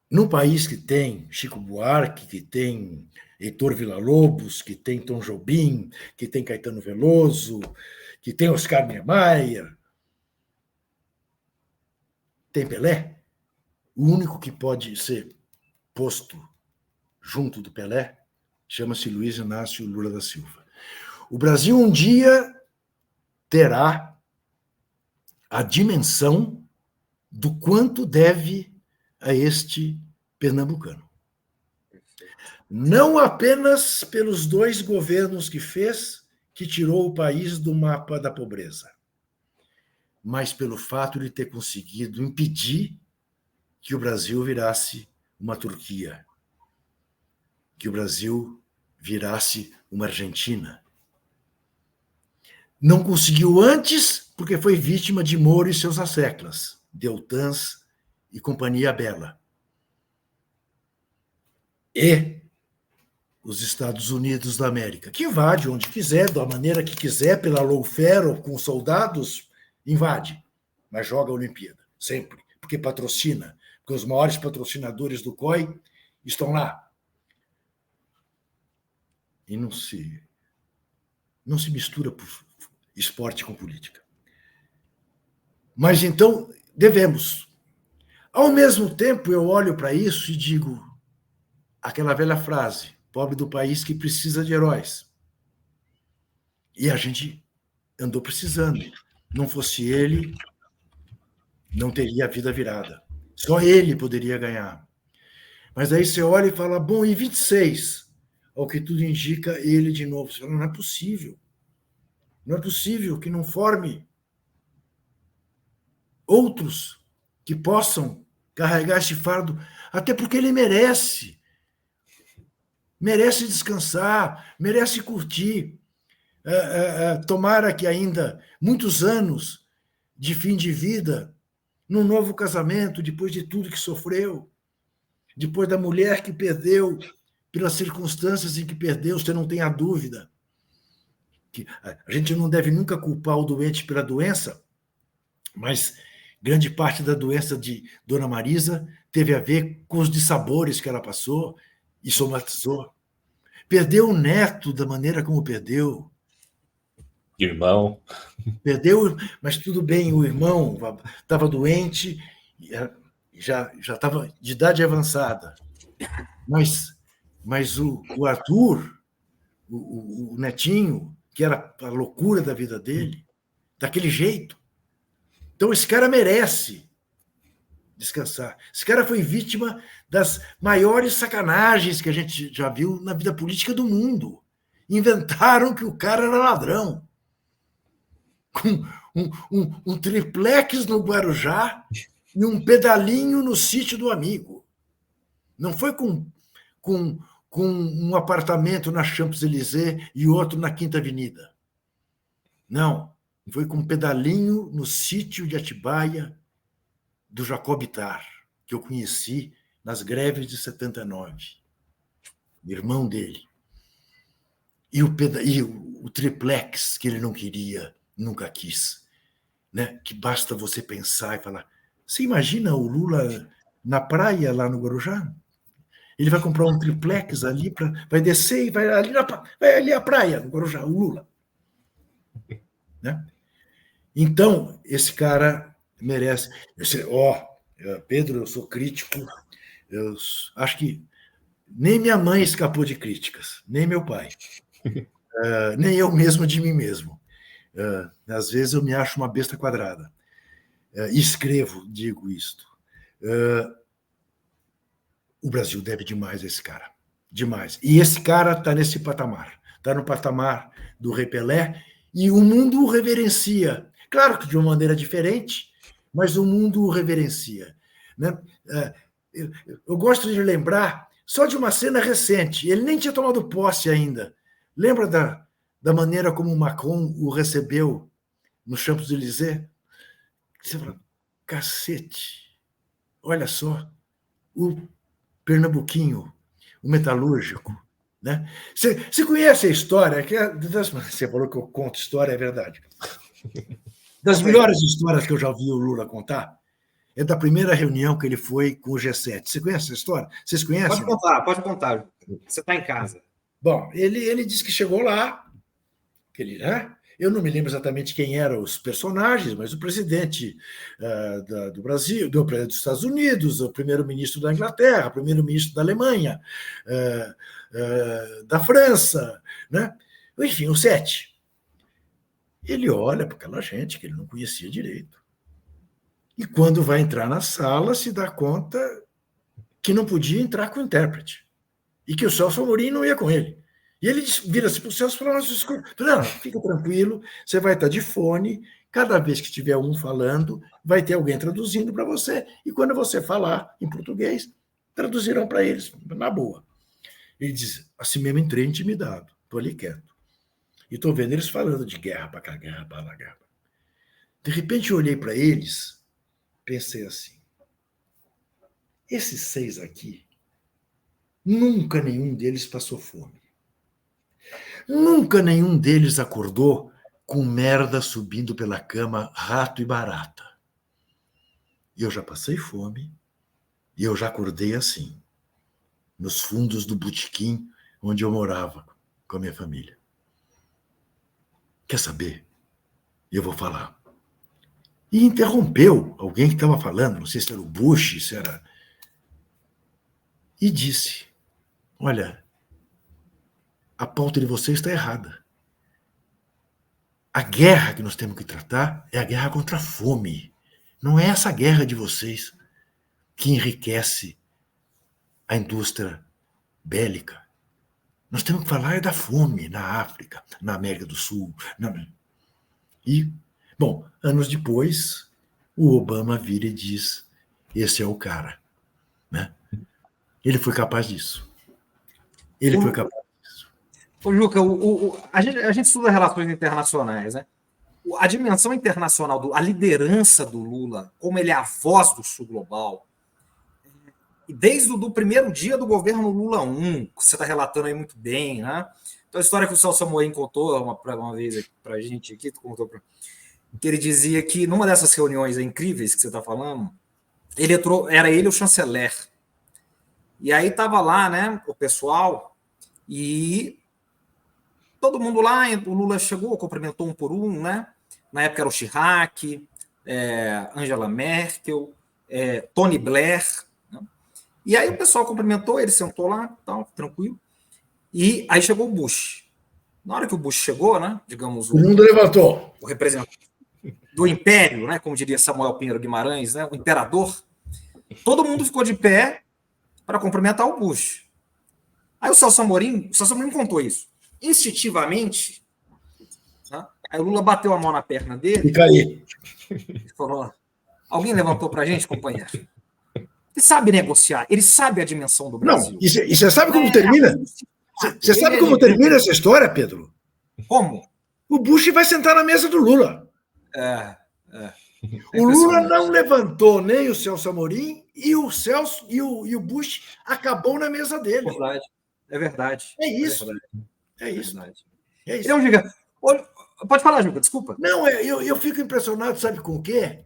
Num país que tem Chico Buarque, que tem Heitor Villa-Lobos, que tem Tom Jobim, que tem Caetano Veloso, que tem Oscar Niemeyer, tem Pelé, o único que pode ser posto junto do Pelé chama-se Luiz Inácio Lula da Silva. O Brasil um dia terá a dimensão do quanto deve a este pernambucano. Não apenas pelos 2 governos que fez, que tirou o país do mapa da pobreza, mas pelo fato de ter conseguido impedir que o Brasil virasse uma Turquia, que o Brasil virasse uma Argentina. Não conseguiu antes, porque foi vítima de Moro e seus asseclas, Deltans e Companhia Bela. E os Estados Unidos da América, que invade onde quiser, da maneira que quiser, pela lawfare ou com soldados, invade, mas joga a Olimpíada, sempre, porque patrocina, porque os maiores patrocinadores do COI estão lá. E não se mistura por esporte com política. Mas então, devemos. Ao mesmo tempo, eu olho para isso e digo aquela velha frase, pobre do país que precisa de heróis. E a gente andou precisando. Não fosse ele, não teria a vida virada. Só ele poderia ganhar. Mas aí você olha e fala, bom, e 26? Ao que tudo indica, ele de novo. Você fala, não é possível. Não é possível que não forme outros que possam carregar esse fardo, até porque ele merece. Merece descansar, merece curtir. Tomara que ainda muitos anos de fim de vida, num novo casamento, depois de tudo que sofreu, depois da mulher que perdeu, pelas circunstâncias em que perdeu, você não tem a dúvida. Que a gente não deve nunca culpar o doente pela doença, mas grande parte da doença de Dona Marisa teve a ver com os dissabores que ela passou e somatizou. Perdeu o neto da maneira como perdeu. Irmão. Perdeu, mas tudo bem, o irmão estava doente, já estava de idade avançada. Mas o Arthur, o netinho, que era a loucura da vida dele, daquele jeito. Então, esse cara merece descansar. Esse cara foi vítima das maiores sacanagens que a gente já viu na vida política do mundo. Inventaram que o cara era ladrão. Com um triplex no Guarujá e um pedalinho no sítio do amigo. Não foi com um apartamento na Champs-Élysées e outro na Quinta Avenida. Não. Foi com um pedalinho no sítio de Atibaia do Jacobitar, que eu conheci nas greves de 79. Irmão dele. E o triplex que ele não queria, nunca quis. Né? Que basta você pensar e falar, você imagina o Lula na praia lá no Guarujá? Ele vai comprar um triplex ali, vai descer e vai ali à praia, no Guarujá, o Lula. Né? Então, esse cara merece. Pedro, eu sou crítico, eu acho que nem minha mãe escapou de críticas, nem meu pai, nem eu mesmo de mim mesmo. Às vezes eu me acho uma besta quadrada. Escrevo, digo isto. O Brasil deve demais a esse cara. Demais. E esse cara está nesse patamar. Está no patamar do Rei Pelé e o mundo o reverencia. Claro que de uma maneira diferente, mas o mundo o reverencia. Né? Eu gosto de lembrar só de uma cena recente. Ele nem tinha tomado posse ainda. Lembra da maneira como o Macron o recebeu no Champs-Élysées? Você fala, cacete, olha só, o pernambuquinho, o metalúrgico. Né? Você conhece a história? Você falou que eu conto história, é verdade. Das melhores histórias que eu já vi o Lula contar é da primeira reunião que ele foi com o G7. Você conhece essa história? Vocês conhecem? Pode contar. Você está em casa. Bom, ele disse que chegou lá, eu não me lembro exatamente quem eram os personagens, mas o presidente do Brasil, dos Estados Unidos, o primeiro-ministro da Inglaterra, o primeiro-ministro da Alemanha, da França, né? Enfim, os 7. Ele olha para aquela gente que ele não conhecia direito. E quando vai entrar na sala, se dá conta que não podia entrar com o intérprete. E que o Celso Amorim não ia com ele. E ele vira-se para o Celso e fala, não, fica tranquilo, você vai estar de fone, cada vez que tiver um falando, vai ter alguém traduzindo para você, e quando você falar em português, traduzirão para eles, na boa. Ele diz, assim mesmo entrei intimidado, estou ali quieto. E estou vendo eles falando de guerra para cá, guerra para lá, guerra. De repente eu olhei para eles, pensei assim, esses 6 aqui Nunca nenhum deles passou fome. Nunca nenhum deles acordou com merda subindo pela cama, rato e barata. Eu já passei fome e eu já acordei assim, nos fundos do botequim onde eu morava com a minha família. Quer saber? Eu vou falar. E interrompeu alguém que estava falando, não sei se era o Bush, se era... E disse, olha, a pauta de vocês está errada. A guerra que nós temos que tratar é a guerra contra a fome. Não é essa guerra de vocês que enriquece a indústria bélica. Nós temos que falar da fome na África, na América do Sul. E, bom, anos depois, o Obama vira e diz, esse é o cara. Né? Ele foi capaz disso. Ele foi capaz. Ô, Juca, a gente estuda relações internacionais, né? A dimensão internacional, a liderança do Lula, como ele é a voz do Sul global, desde o primeiro dia do governo Lula I, que você está relatando aí muito bem, né? Então, a história que o Celso Amorim contou uma vez para a gente aqui, que ele dizia que numa dessas reuniões incríveis que você está falando, era ele o chanceler. E aí estava lá, né, o pessoal, e todo mundo lá, o Lula chegou, cumprimentou um por um, né? Na época era o Chirac, Angela Merkel, Tony Blair. Né? E aí o pessoal cumprimentou, ele sentou lá, tal, tranquilo. E aí chegou o Bush. Na hora que o Bush chegou, né? Digamos, o mundo levantou. O representante do Império, né? Como diria Samuel Pinheiro Guimarães, né? O imperador. Todo mundo ficou de pé para cumprimentar o Bush. Aí o Celso Amorim contou isso. Instintivamente, né? Aí o Lula bateu a mão na perna dele e falou, alguém levantou para a gente, companheiro? Ele sabe negociar, ele sabe a dimensão do Brasil. Não, e você sabe como termina? Você sabe como termina essa história, Pedro? Como? O Bush vai sentar na mesa do Lula. O Lula não levantou nem o Celso Amorim e o Celso e o Bush acabou na mesa dele. É verdade. É isso. É isso. Então, Giga, pode falar, Giga, desculpa. Não, eu fico impressionado, sabe com o quê?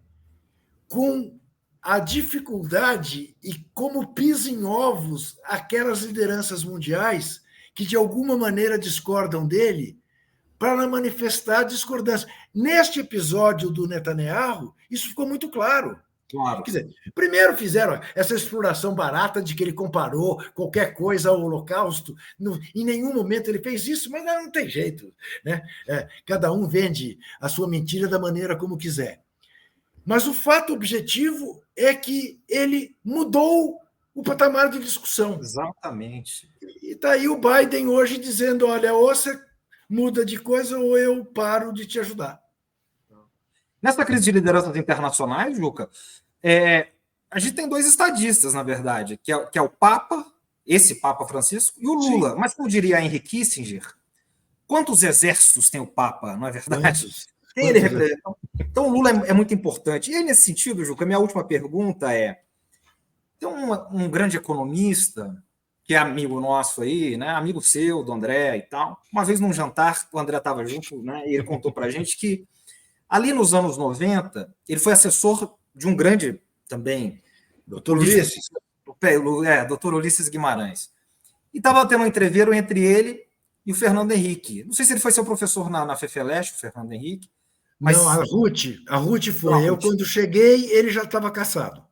Com a dificuldade e como pisa em ovos aquelas lideranças mundiais que, de alguma maneira, discordam dele para manifestar discordância. Neste episódio do Netanyahu, isso ficou muito claro. Claro. Quer dizer, primeiro fizeram essa exploração barata de que ele comparou qualquer coisa ao Holocausto. Em nenhum momento ele fez isso, mas não tem jeito. Né? Cada um vende a sua mentira da maneira como quiser. Mas o fato objetivo é que ele mudou o patamar de discussão. Exatamente. E está aí o Biden hoje dizendo, olha, ou você muda de coisa ou eu paro de te ajudar. Nessa crise de lideranças internacionais, Juca, a gente tem dois estadistas, na verdade, que é o Papa, esse Papa Francisco, e o Lula. Sim. Mas, como diria Henry Kissinger, quantos exércitos tem o Papa, não é verdade? Tem ele representa. Então, o Lula é muito importante. E aí, nesse sentido, Juca, a minha última pergunta tem um grande economista, que é amigo nosso aí, né? Amigo seu, do André e tal. Uma vez num jantar, o André estava junto, né? E ele contou para a gente que ali nos anos 90, ele foi assessor de um grande também... Doutor Ulisses. Doutor Ulisses Guimarães. E estava tendo um entreveiro entre ele e o Fernando Henrique. Não sei se ele foi seu professor na FEFELESH, o Fernando Henrique. Mas... Não, a Ruth foi. Eu, quando cheguei, ele já estava caçado.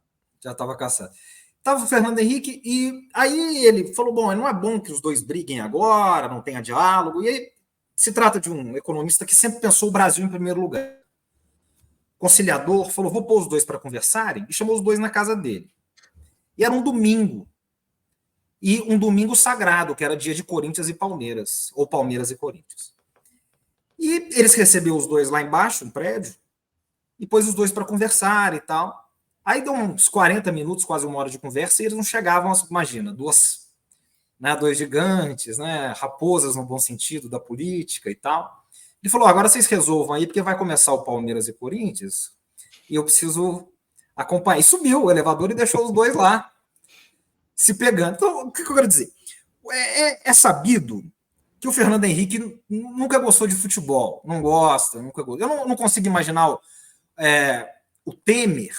Já estava caçado. Estava o Fernando Henrique e aí ele falou, bom, não é bom que os dois briguem agora, não tenha diálogo. E aí se trata de um economista que sempre pensou o Brasil em primeiro lugar. Conciliador, falou, vou pôr os dois para conversarem, e chamou os dois na casa dele. E era um domingo. E um domingo sagrado, que era dia de Corinthians e Palmeiras, ou Palmeiras e Corinthians. E eles receberam os dois lá embaixo, no prédio, e pôs os dois para conversar e tal. Aí deu uns 40 minutos, quase uma hora de conversa, e eles não chegavam, imagina, dois gigantes, né, raposas no bom sentido da política e tal. Ele falou, agora vocês resolvam aí, porque vai começar o Palmeiras e Corinthians, e eu preciso acompanhar. E subiu o elevador e deixou os dois lá. se pegando. Então, o que eu quero dizer? É sabido que o Fernando Henrique nunca gostou de futebol, não gosta, nunca gostou. Eu não consigo imaginar o Temer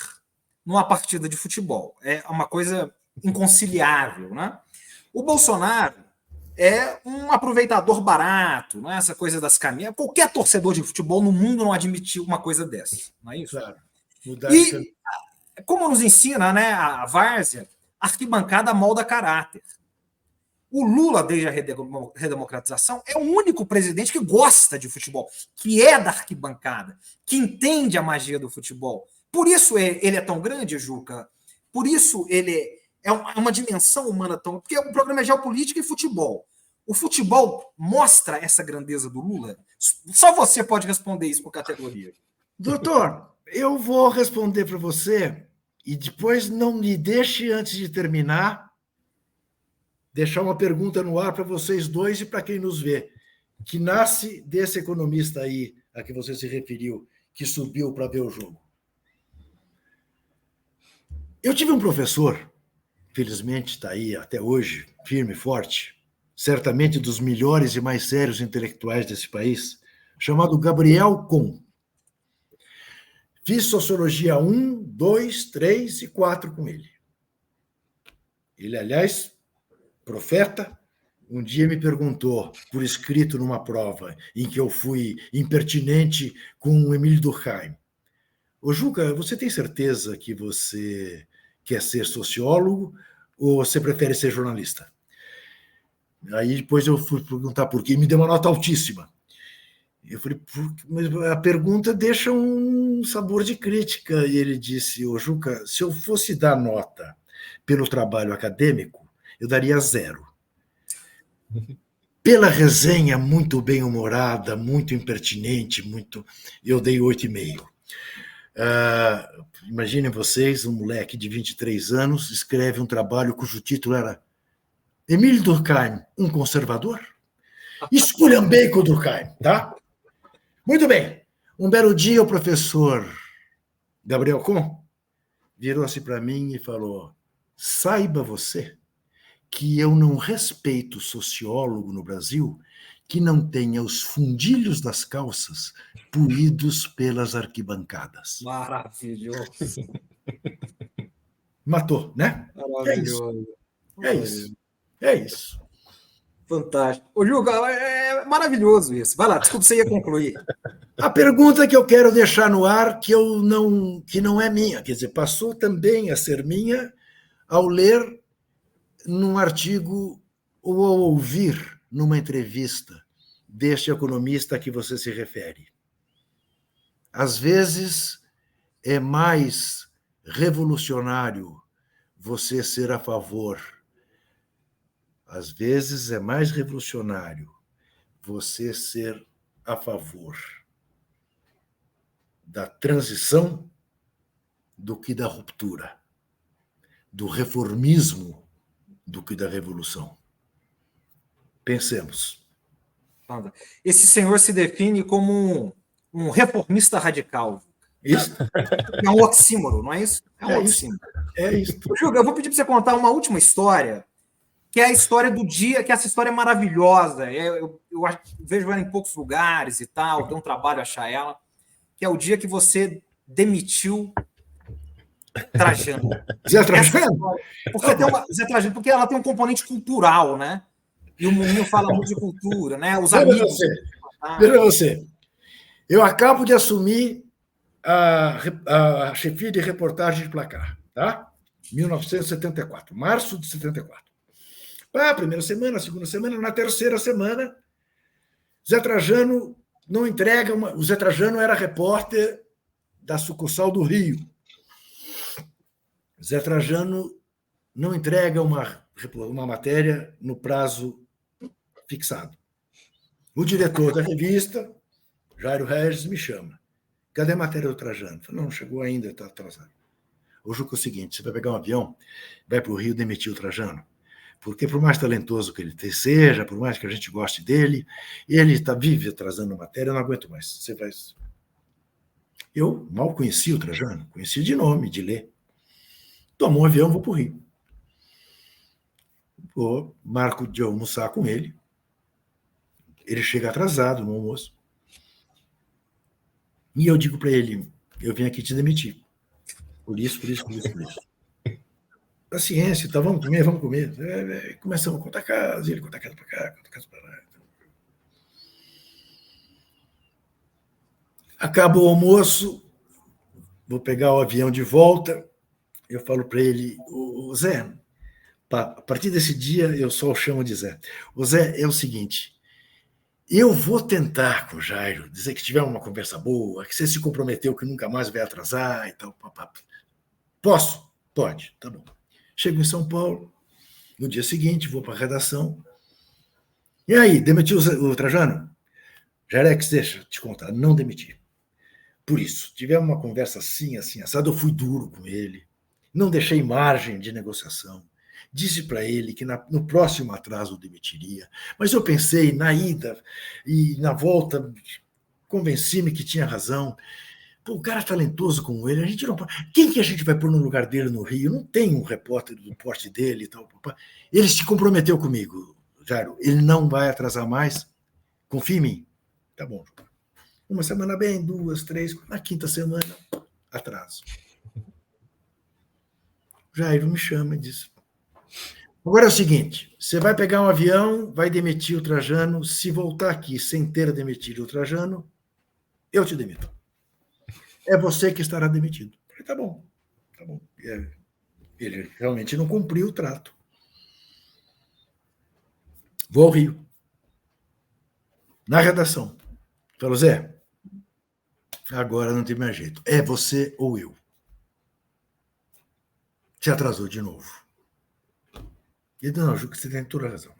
numa partida de futebol. É uma coisa inconciliável, né? O Bolsonaro é um aproveitador barato, não é essa coisa das caminhas. Qualquer torcedor de futebol no mundo não admitiu uma coisa dessa, não é isso? Claro. E, como nos ensina, né, a várzea, a arquibancada molda caráter. O Lula, desde a redemocratização, é o único presidente que gosta de futebol, que é da arquibancada, que entende a magia do futebol. Por isso ele é tão grande, Juca. Por isso ele é uma dimensão humana tão... Porque o programa é geopolítica e futebol. O futebol mostra essa grandeza do Lula? Só você pode responder isso por categoria. Doutor, eu vou responder para você e depois não me deixe, antes de terminar, deixar uma pergunta no ar para vocês dois e para quem nos vê, que nasce desse economista aí a que você se referiu, que subiu para ver o jogo. Eu tive um professor, felizmente está aí até hoje, firme e forte, certamente dos melhores e mais sérios intelectuais desse país, chamado Gabriel Kuhn. Fiz Sociologia 1, 2, 3 e 4 com ele. Ele, aliás, profeta, um dia me perguntou, por escrito numa prova, em que eu fui impertinente com o Emílio Durkheim: ô Juca, você tem certeza que você quer ser sociólogo ou você prefere ser jornalista? Aí depois eu fui perguntar por quê, e me deu uma nota altíssima. Eu falei, mas a pergunta deixa um sabor de crítica. E ele disse, ô Juca, se eu fosse dar nota pelo trabalho acadêmico, eu daria 0. Pela resenha muito bem-humorada, muito impertinente, eu dei 8,5. Imaginem vocês, um moleque de 23 anos escreve um trabalho cujo título era Emílio Durkheim, um conservador? Esculhambei com o Durkheim, tá? Muito bem. Um belo dia, o professor Gabriel Kuhn virou-se para mim e falou: saiba você que eu não respeito sociólogo no Brasil que não tenha os fundilhos das calças puídos pelas arquibancadas. Maravilhoso. Matou, né? Maravilhoso. É isso. É isso. Fantástico. Ô, Juca, é maravilhoso isso. Vai lá, desculpa, você ia concluir. A pergunta que eu quero deixar no ar, que não é minha, quer dizer, passou também a ser minha ao ler num artigo ou ao ouvir numa entrevista deste economista a que você se refere. Às vezes é mais revolucionário você ser a favor. Às vezes é mais revolucionário você ser a favor da transição do que da ruptura, do reformismo do que da revolução. Pensemos. Esse senhor se define como um reformista radical. Isso. É um oxímoro, não é isso? É um oxímoro. É isso. Júlio, eu vou pedir para você contar uma última história, que é a história do dia, que essa história é maravilhosa. Eu vejo ela em poucos lugares e tal, deu um trabalho achar ela, que é o dia que você demitiu Trajano. Zé Trajano? Porque ela tem um componente cultural, né? E o Moinho fala muito de cultura, né? Os amigos. Veja você. Eu acabo de assumir a chefia de reportagem de Placar, tá? 1974, março de 74. Primeira semana, segunda semana, na terceira semana, Zé Trajano não entrega o Zé Trajano era repórter da sucursal do Rio. Zé Trajano não entrega uma matéria no prazo fixado. O diretor da revista, Jairo Regis, me chama. Cadê a matéria do Trajano? Falei, não chegou ainda, está atrasado. O Juca é o seguinte, você vai pegar um avião, vai para o Rio demitir o Trajano. Porque por mais talentoso que ele seja, por mais que a gente goste dele, ele vive atrasando matéria, eu não aguento mais. Você vai... Eu mal conheci o Trajano, conheci de nome, de ler. Tomou um avião, vou para o Rio. marco de almoçar com ele. Ele chega atrasado no almoço. E eu digo para ele, eu vim aqui te demitir. Por isso. Paciência, tá, vamos comer. Começamos a contar casa, ele conta casa para cá, conta casa para lá. Acaba o almoço, vou pegar o avião de volta, eu falo para ele, o Zé, a partir desse dia eu só o chamo de Zé. O Zé, é o seguinte, eu vou tentar com o Jairo, dizer que tivemos uma conversa boa, que você se comprometeu que nunca mais vai atrasar e tal. Posso? Pode, tá bom. Chego em São Paulo, no dia seguinte, vou para a redação. E aí, demitiu o Trajano? Jarex, deixa eu te contar, não demiti. Por isso, tivemos uma conversa assim, assado, eu fui duro com ele, não deixei margem de negociação. Disse para ele que no próximo atraso eu demitiria, mas eu pensei na ida e na volta, convenci-me que tinha razão. Pô, um cara talentoso como ele, a gente não. Quem que a gente vai pôr no lugar dele no Rio? Não tem um repórter do porte dele e tal. Ele se comprometeu comigo, Jairo. Ele não vai atrasar mais. Confia em mim. Tá bom. Uma semana bem, 2, 3, na quinta semana, atraso. Jairo me chama e diz: agora é o seguinte, você vai pegar um avião, vai demitir o Trajano, se voltar aqui sem ter demitido o Trajano, eu te demito. É você que estará demitido. Eu falei, tá bom. Ele realmente não cumpriu o trato. Vou ao Rio. Na redação. Falou, Zé, agora não tem mais jeito. É você ou eu. Te atrasou de novo. Ele disse, não, Juca, você tem toda a razão.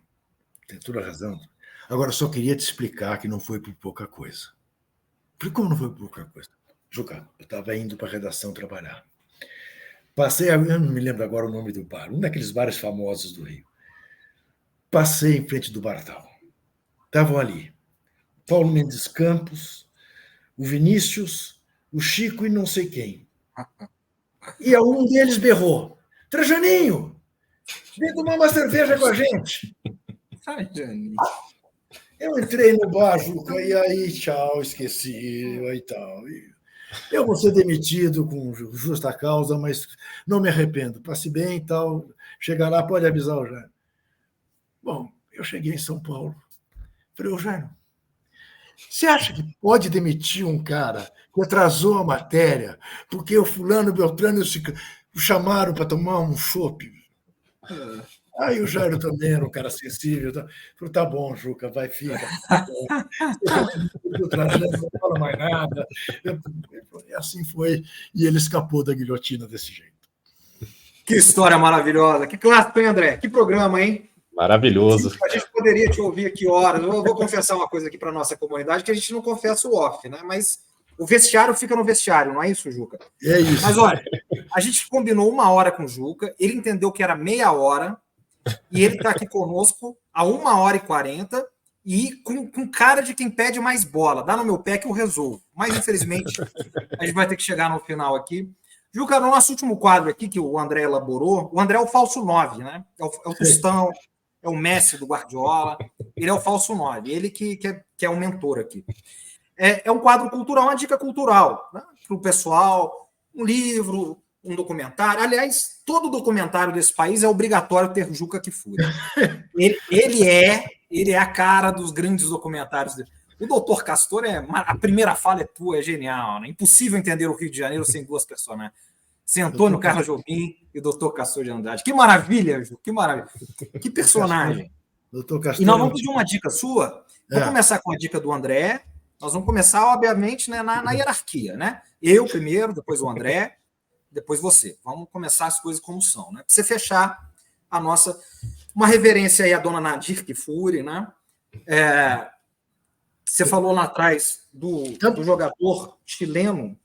Tem toda a razão. Agora, só queria te explicar que não foi por pouca coisa. Falei, como não foi por pouca coisa? Juca, eu estava indo para a redação trabalhar. Passei, eu não me lembro agora o nome do bar, um daqueles bares famosos do Rio. Passei em frente do Bartal. Estavam ali Paulo Mendes Campos, o Vinícius, o Chico e não sei quem. E um deles berrou, Trajaninho, vem tomar uma cerveja com a gente. Trajaninho. Eu entrei no bar, Juca, e aí, tchau, esqueci, e tal. Eu vou ser demitido com justa causa, mas não me arrependo. Passe bem e tal. Chegar lá, pode avisar o Jairo. Bom, eu cheguei em São Paulo. Falei, ô Jairo, você acha que pode demitir um cara que atrasou a matéria porque o fulano Beltrano o chamaram para tomar um chopp? Aí o Jairo também era um cara sensível. Falou, tá bom, Juca, vai, fica. Não fala mais nada. E assim foi. E ele escapou da guilhotina desse jeito. Que história maravilhosa. Que clássico, hein, André? Que programa, hein? Maravilhoso. A gente poderia te ouvir aqui horas. Eu vou confessar uma coisa aqui para nossa comunidade, que a gente não confessa o off, né? Mas o vestiário fica no vestiário, não é isso, Juca? É isso. Mas olha, a gente combinou 1 hora com o Juca, ele entendeu que era meia hora, e ele está aqui conosco há 1h40 e com cara de quem pede mais bola. Dá no meu pé que eu resolvo. Mas, infelizmente, a gente vai ter que chegar no final aqui. Juca, no nosso último quadro aqui, que o André elaborou, o André é o falso 9, né? É o Tostão, é o Messi do Guardiola, ele é o falso 9, ele que é o mentor aqui. É um quadro cultural, uma dica cultural, né? Para o pessoal, um livro, um documentário. Aliás, todo documentário desse país é obrigatório ter Juca Kfouri. Ele é a cara dos grandes documentários. O Doutor Castor a primeira fala é tua, é genial, né? Impossível entender o Rio de Janeiro sem duas personagens. Sem Antônio Carlos Jobim e o Doutor Castor de Andrade. Que maravilha, Ju, que maravilha. Que personagem. Doutor Castor. E nós vamos pedir uma dica sua. Vamos começar com a dica do André. Nós vamos começar, obviamente, né, na hierarquia, né? Eu primeiro, depois o André, depois você. Vamos começar as coisas como são, né? Para você fechar a nossa... Uma reverência aí à dona Nadir Kfouri, né? Você falou lá atrás do jogador chileno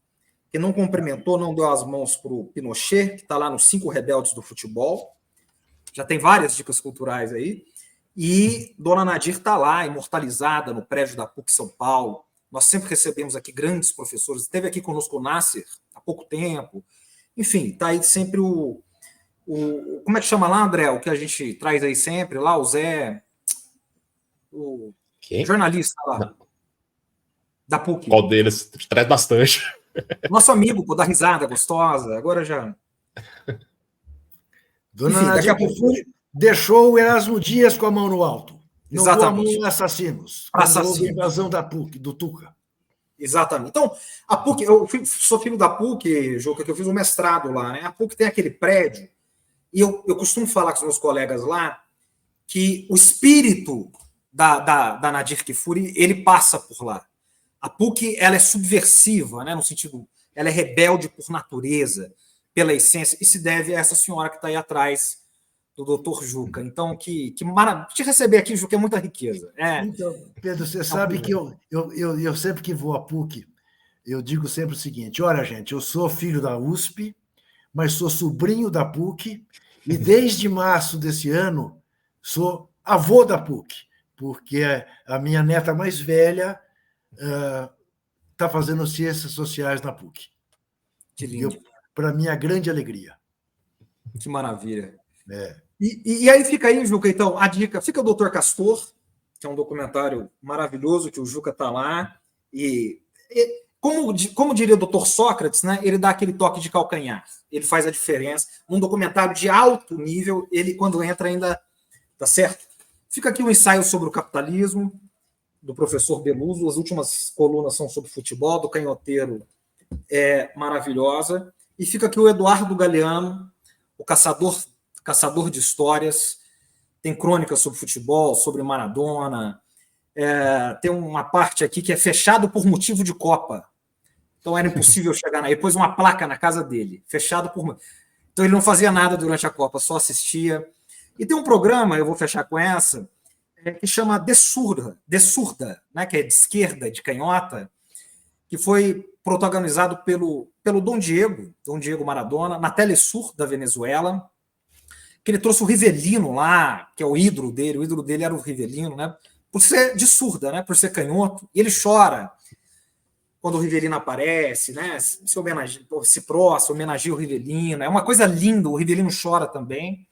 que não cumprimentou, não deu as mãos para o Pinochet, que está lá nos 5 rebeldes do futebol. Já tem várias dicas culturais aí. E dona Nadir está lá, imortalizada no prédio da PUC São Paulo. Nós sempre recebemos aqui grandes professores. Esteve aqui conosco o Nasser há pouco tempo. Enfim, está aí sempre o Como é que chama lá, André? O que a gente traz aí sempre, lá, o Zé, o Quem? jornalista lá, Não. da PUC. Qual deles? Traz bastante. Nosso amigo, pô, da risada gostosa, agora já... Dona Enfim, daqui Nadir a pouco... Kfouri deixou o Erasmo Dias com a mão no alto. Não deu a mão Exatamente. a assassinos. Pra Quando houve a assassinos. invasão da PUC, do Tuca. Exatamente. Então, a PUC, eu sou filho da PUC, Juca, que eu fiz um mestrado lá, né? A PUC tem aquele prédio, e eu costumo falar com os meus colegas lá, que o espírito da Nadir Kfouri, ele passa por lá. A PUC, ela é subversiva, né? No sentido, ela é rebelde por natureza, pela essência, e se deve a essa senhora que está aí atrás do doutor Juca. Então, que maravilha. Te receber aqui, Juca, é muita riqueza. Então, Pedro, você sabe que eu sempre que vou à PUC, eu digo sempre o seguinte: olha, gente, eu sou filho da USP, mas sou sobrinho da PUC, e desde março desse ano sou avô da PUC, porque a minha neta mais velha está fazendo ciências sociais na PUC. Que lindo. Para minha grande alegria. Que maravilha. É. E aí fica aí, Juca, então, a dica. Fica o Doutor Castor, que é um documentário maravilhoso, que o Juca está lá, e como diria o Dr. Sócrates, né, ele dá aquele toque de calcanhar, ele faz a diferença. Num documentário de alto nível, ele, quando entra, ainda tá certo. Fica aqui um ensaio sobre o capitalismo, do professor Beluso. As últimas colunas são sobre futebol, do Canhoteiro é maravilhosa. E fica aqui o Eduardo Galeano, o caçador de histórias. Tem crônicas sobre futebol, sobre Maradona. Tem uma parte aqui que é fechado por motivo de Copa. Então era impossível chegar ele pôs uma placa na casa dele, fechado por... Então ele não fazia nada durante a Copa, só assistia. E tem um programa, eu vou fechar com essa, que chama De Surda, né, que é de esquerda, de canhota, que foi protagonizado pelo Dom Diego Maradona, na Telesur da Venezuela, que ele trouxe o Rivelino lá, que é o ídolo dele era o Rivelino, né, por ser de surda, né, por ser canhoto, e ele chora quando o Rivelino aparece, né, se prostra, homenageia o Rivelino, é uma coisa linda, o Rivelino chora também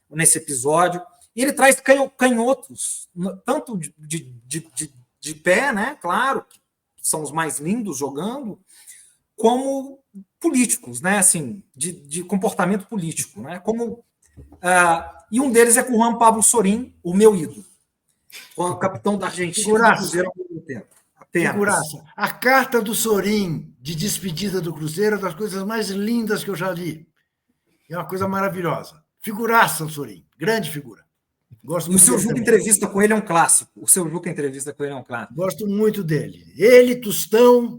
nesse episódio, e ele traz canhotos, tanto de pé, né, claro, que são os mais lindos jogando, como políticos, né, assim, de comportamento político, né, como e um deles é com o Juan Pablo Sorín, o meu ídolo, o capitão da Argentina do Cruzeiro ao mesmo tempo. Figuraça. A carta do Sorín de despedida do Cruzeiro é uma das coisas mais lindas que eu já li. É uma coisa maravilhosa. Figuraça o Sorín, grande figura. Gosto muito o seu dele Juca também. entrevista com ele é um clássico. Gosto muito dele. Ele, Tostão,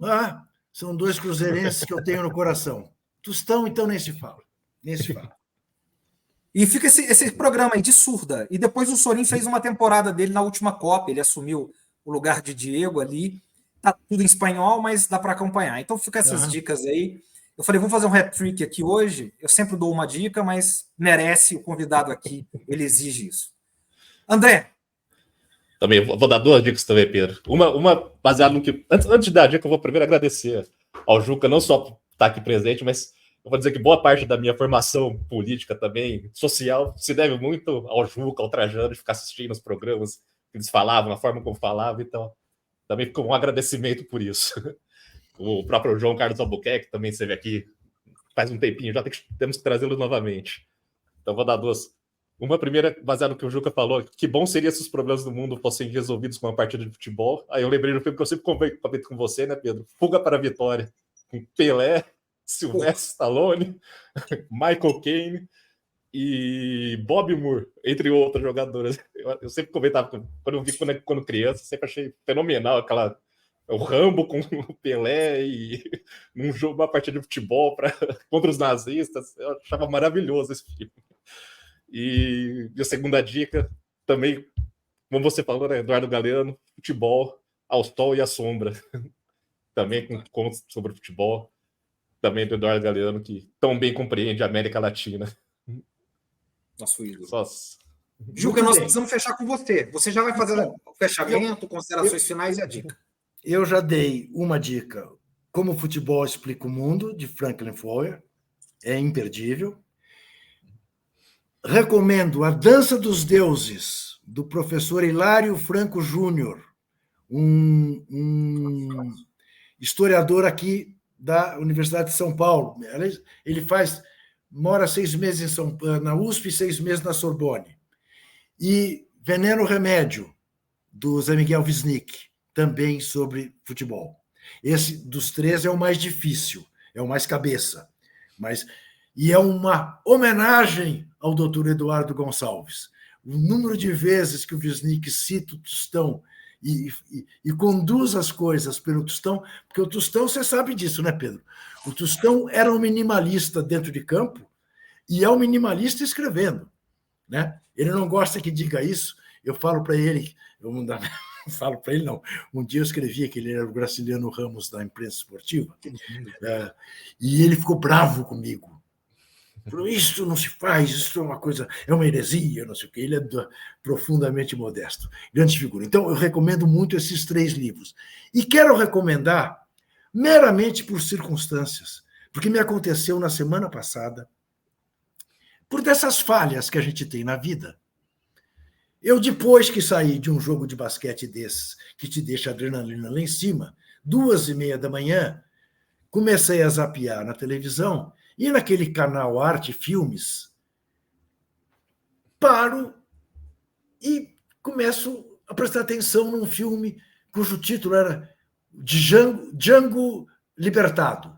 são dois cruzeirenses que eu tenho no coração. Tostão, então, nem se fala. E fica esse programa aí de surda. E depois o Sorín fez uma temporada dele na última Copa. Ele assumiu o lugar de Diego ali. Tá tudo em espanhol, mas dá para acompanhar. Então fica essas dicas aí. Eu falei, vou fazer um hat-trick aqui hoje. Eu sempre dou uma dica, mas merece o convidado aqui. Ele exige isso. André. Também vou dar 2 dicas também, Pedro. Uma baseada no que... Antes de dar a dica, eu vou primeiro agradecer ao Juca, não só por estar aqui presente, mas eu vou dizer que boa parte da minha formação política também, social, se deve muito ao Juca, ao Trajano, de ficar assistindo os programas que eles falavam, a forma como falavam, então também ficou um agradecimento por isso. O próprio João Carlos Albuquerque também esteve aqui faz um tempinho, já temos que trazê-lo novamente. Então vou dar 2. Uma primeira, baseada no que o Juca falou, que bom seria se os problemas do mundo fossem resolvidos com uma partida de futebol. Aí eu lembrei do filme que eu sempre comento com você, né, Pedro? Fuga para a Vitória, com Pelé, Sylvester Stallone, Michael Caine e Bob Moore, entre outros jogadores. Eu sempre comentava, quando eu vi quando criança, sempre achei fenomenal o Rambo com o Pelé e uma partida de futebol contra os nazistas. Eu achava maravilhoso esse filme. E a segunda dica, também, como você falou, né, Eduardo Galeano, futebol, ao sol e à sombra. Também com contos sobre futebol. Também do Eduardo Galeano, que tão bem compreende a América Latina. Nosso ídolo. Juca, nós precisamos fechar com você. Você já vai fazer o fechamento, considerações finais e a dica. Eu já dei uma dica. Como o futebol explica o mundo, de Franklin Foer. É imperdível. recomendo A Dança dos Deuses, do professor Hilário Franco Júnior, um historiador aqui da Universidade de São Paulo. Ele mora 6 meses na USP e 6 meses na Sorbonne. E Veneno Remédio, do Zé Miguel Wisnik, também sobre futebol. Esse dos 3 é o mais difícil, é o mais cabeça. E é uma homenagem ao doutor Eduardo Gonçalves. O número de vezes que o Wisnik cita o Tostão e conduz as coisas pelo Tostão, porque o Tostão, você sabe disso, né, Pedro? O Tostão era um minimalista dentro de campo e é um minimalista escrevendo, né? Ele não gosta que diga isso. Eu falo para ele, não falo para ele, não. Um dia eu escrevia que ele era o Graciliano Ramos da imprensa esportiva, e ele ficou bravo comigo. Falou, isso não se faz, isso é uma coisa, é uma heresia, não sei o quê. Ele é profundamente modesto, grande figura. Então, eu recomendo muito esses 3 livros. E quero recomendar meramente por circunstâncias, porque me aconteceu na semana passada, por dessas falhas que a gente tem na vida. Eu, depois que saí de um jogo de basquete desses, que te deixa a adrenalina lá em cima, 2h30 da manhã, comecei a zapear na televisão, e naquele canal Arte Filmes, paro e começo a prestar atenção num filme cujo título era Django Libertado.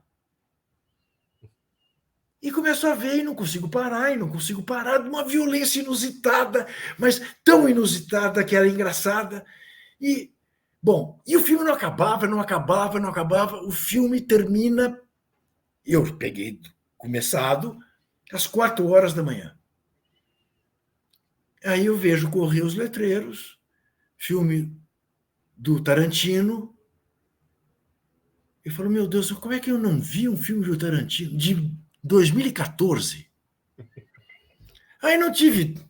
E começo a ver e não consigo parar, de uma violência inusitada, mas tão inusitada que era engraçada. E o filme não acabava. O filme termina, eu peguei começado às 4h da manhã. Aí eu vejo correr os letreiros, filme do Tarantino. Eu falo, meu Deus, como é que eu não vi um filme do Tarantino de 2014? Aí não tive.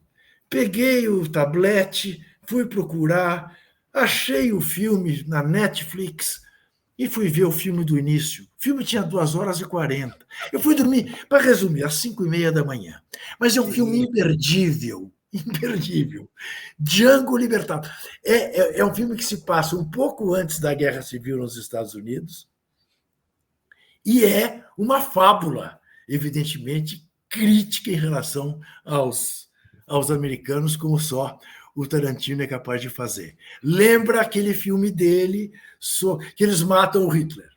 Peguei o tablete, fui procurar, achei o filme na Netflix e fui ver o filme do início. O filme tinha 2h40. Eu fui dormir, para resumir, às 5h30 da manhã. Mas é um filme imperdível. Django Libertado. É um filme que se passa um pouco antes da Guerra Civil nos Estados Unidos e é uma fábula, evidentemente, crítica em relação aos americanos, como só o Tarantino é capaz de fazer. Lembra aquele filme dele, que eles matam o Hitler.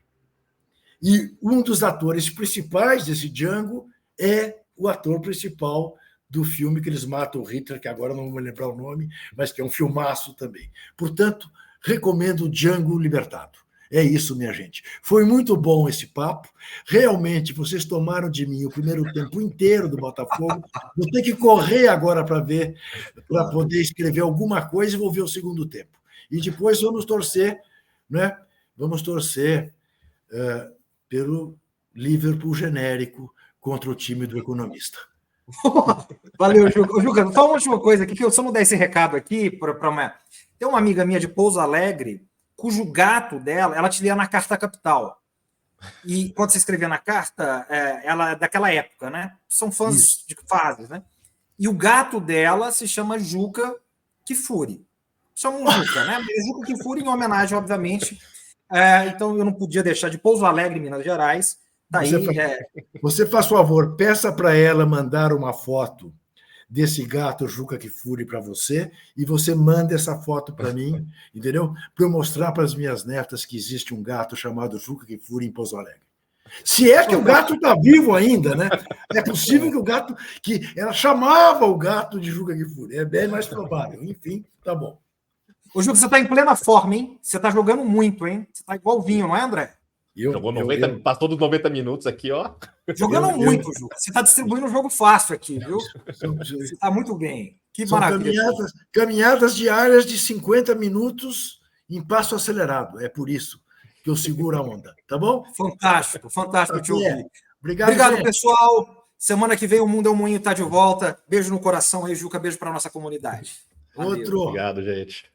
E um dos atores principais desse Django é o ator principal do filme que eles matam o Hitler, que agora não vou lembrar o nome, mas que é um filmaço também. Portanto, recomendo Django Libertado. É isso, minha gente. Foi muito bom esse papo. Realmente, vocês tomaram de mim o primeiro tempo inteiro do Botafogo. Vou ter que correr agora para poder escrever alguma coisa e vou ver o segundo tempo. E depois vamos torcer, né? Vamos torcer pelo Liverpool genérico contra o time do economista. Valeu, Juca. Juca, só uma última coisa aqui, que eu só não dar esse recado aqui para uma... Tem uma amiga minha de Pouso Alegre, cujo gato dela, ela te lia na Carta Capital. E quando você escrevia na carta, ela é daquela época, né? São fãs de fases, né? E o gato dela se chama Juca Kfouri. Chamam Juca, né? Juca Kfouri em homenagem, obviamente. Então eu não podia deixar de Pouso Alegre, Minas Gerais. Você faz favor, peça para ela mandar uma foto desse gato Juca Kfouri para você e você manda essa foto para mim, entendeu? Para eu mostrar para as minhas netas que existe um gato chamado Juca Kfouri em Pouso Alegre. Se é que o gato está vivo ainda, né? É possível que o gato... que ela chamava o gato de Juca Kfouri. É bem mais provável. Enfim, tá bom. Ô, Juca, você está em plena forma, hein? Você está jogando muito, hein? Você está igual o Vinho, não é, André? Jogou passou dos 90 minutos aqui, ó. Jogando muito, Juca. Você está distribuindo um jogo fácil aqui, viu? Você está muito bem. Que maravilha. Caminhadas diárias de 50 minutos em passo acelerado. É por isso que eu seguro a onda, tá bom? Fantástico te ouvir. Obrigado, pessoal. Semana que vem o Mundo é um Moinho está de volta. Beijo no coração aí, Juca. Beijo para nossa comunidade. Valeu. Outro. Obrigado, gente.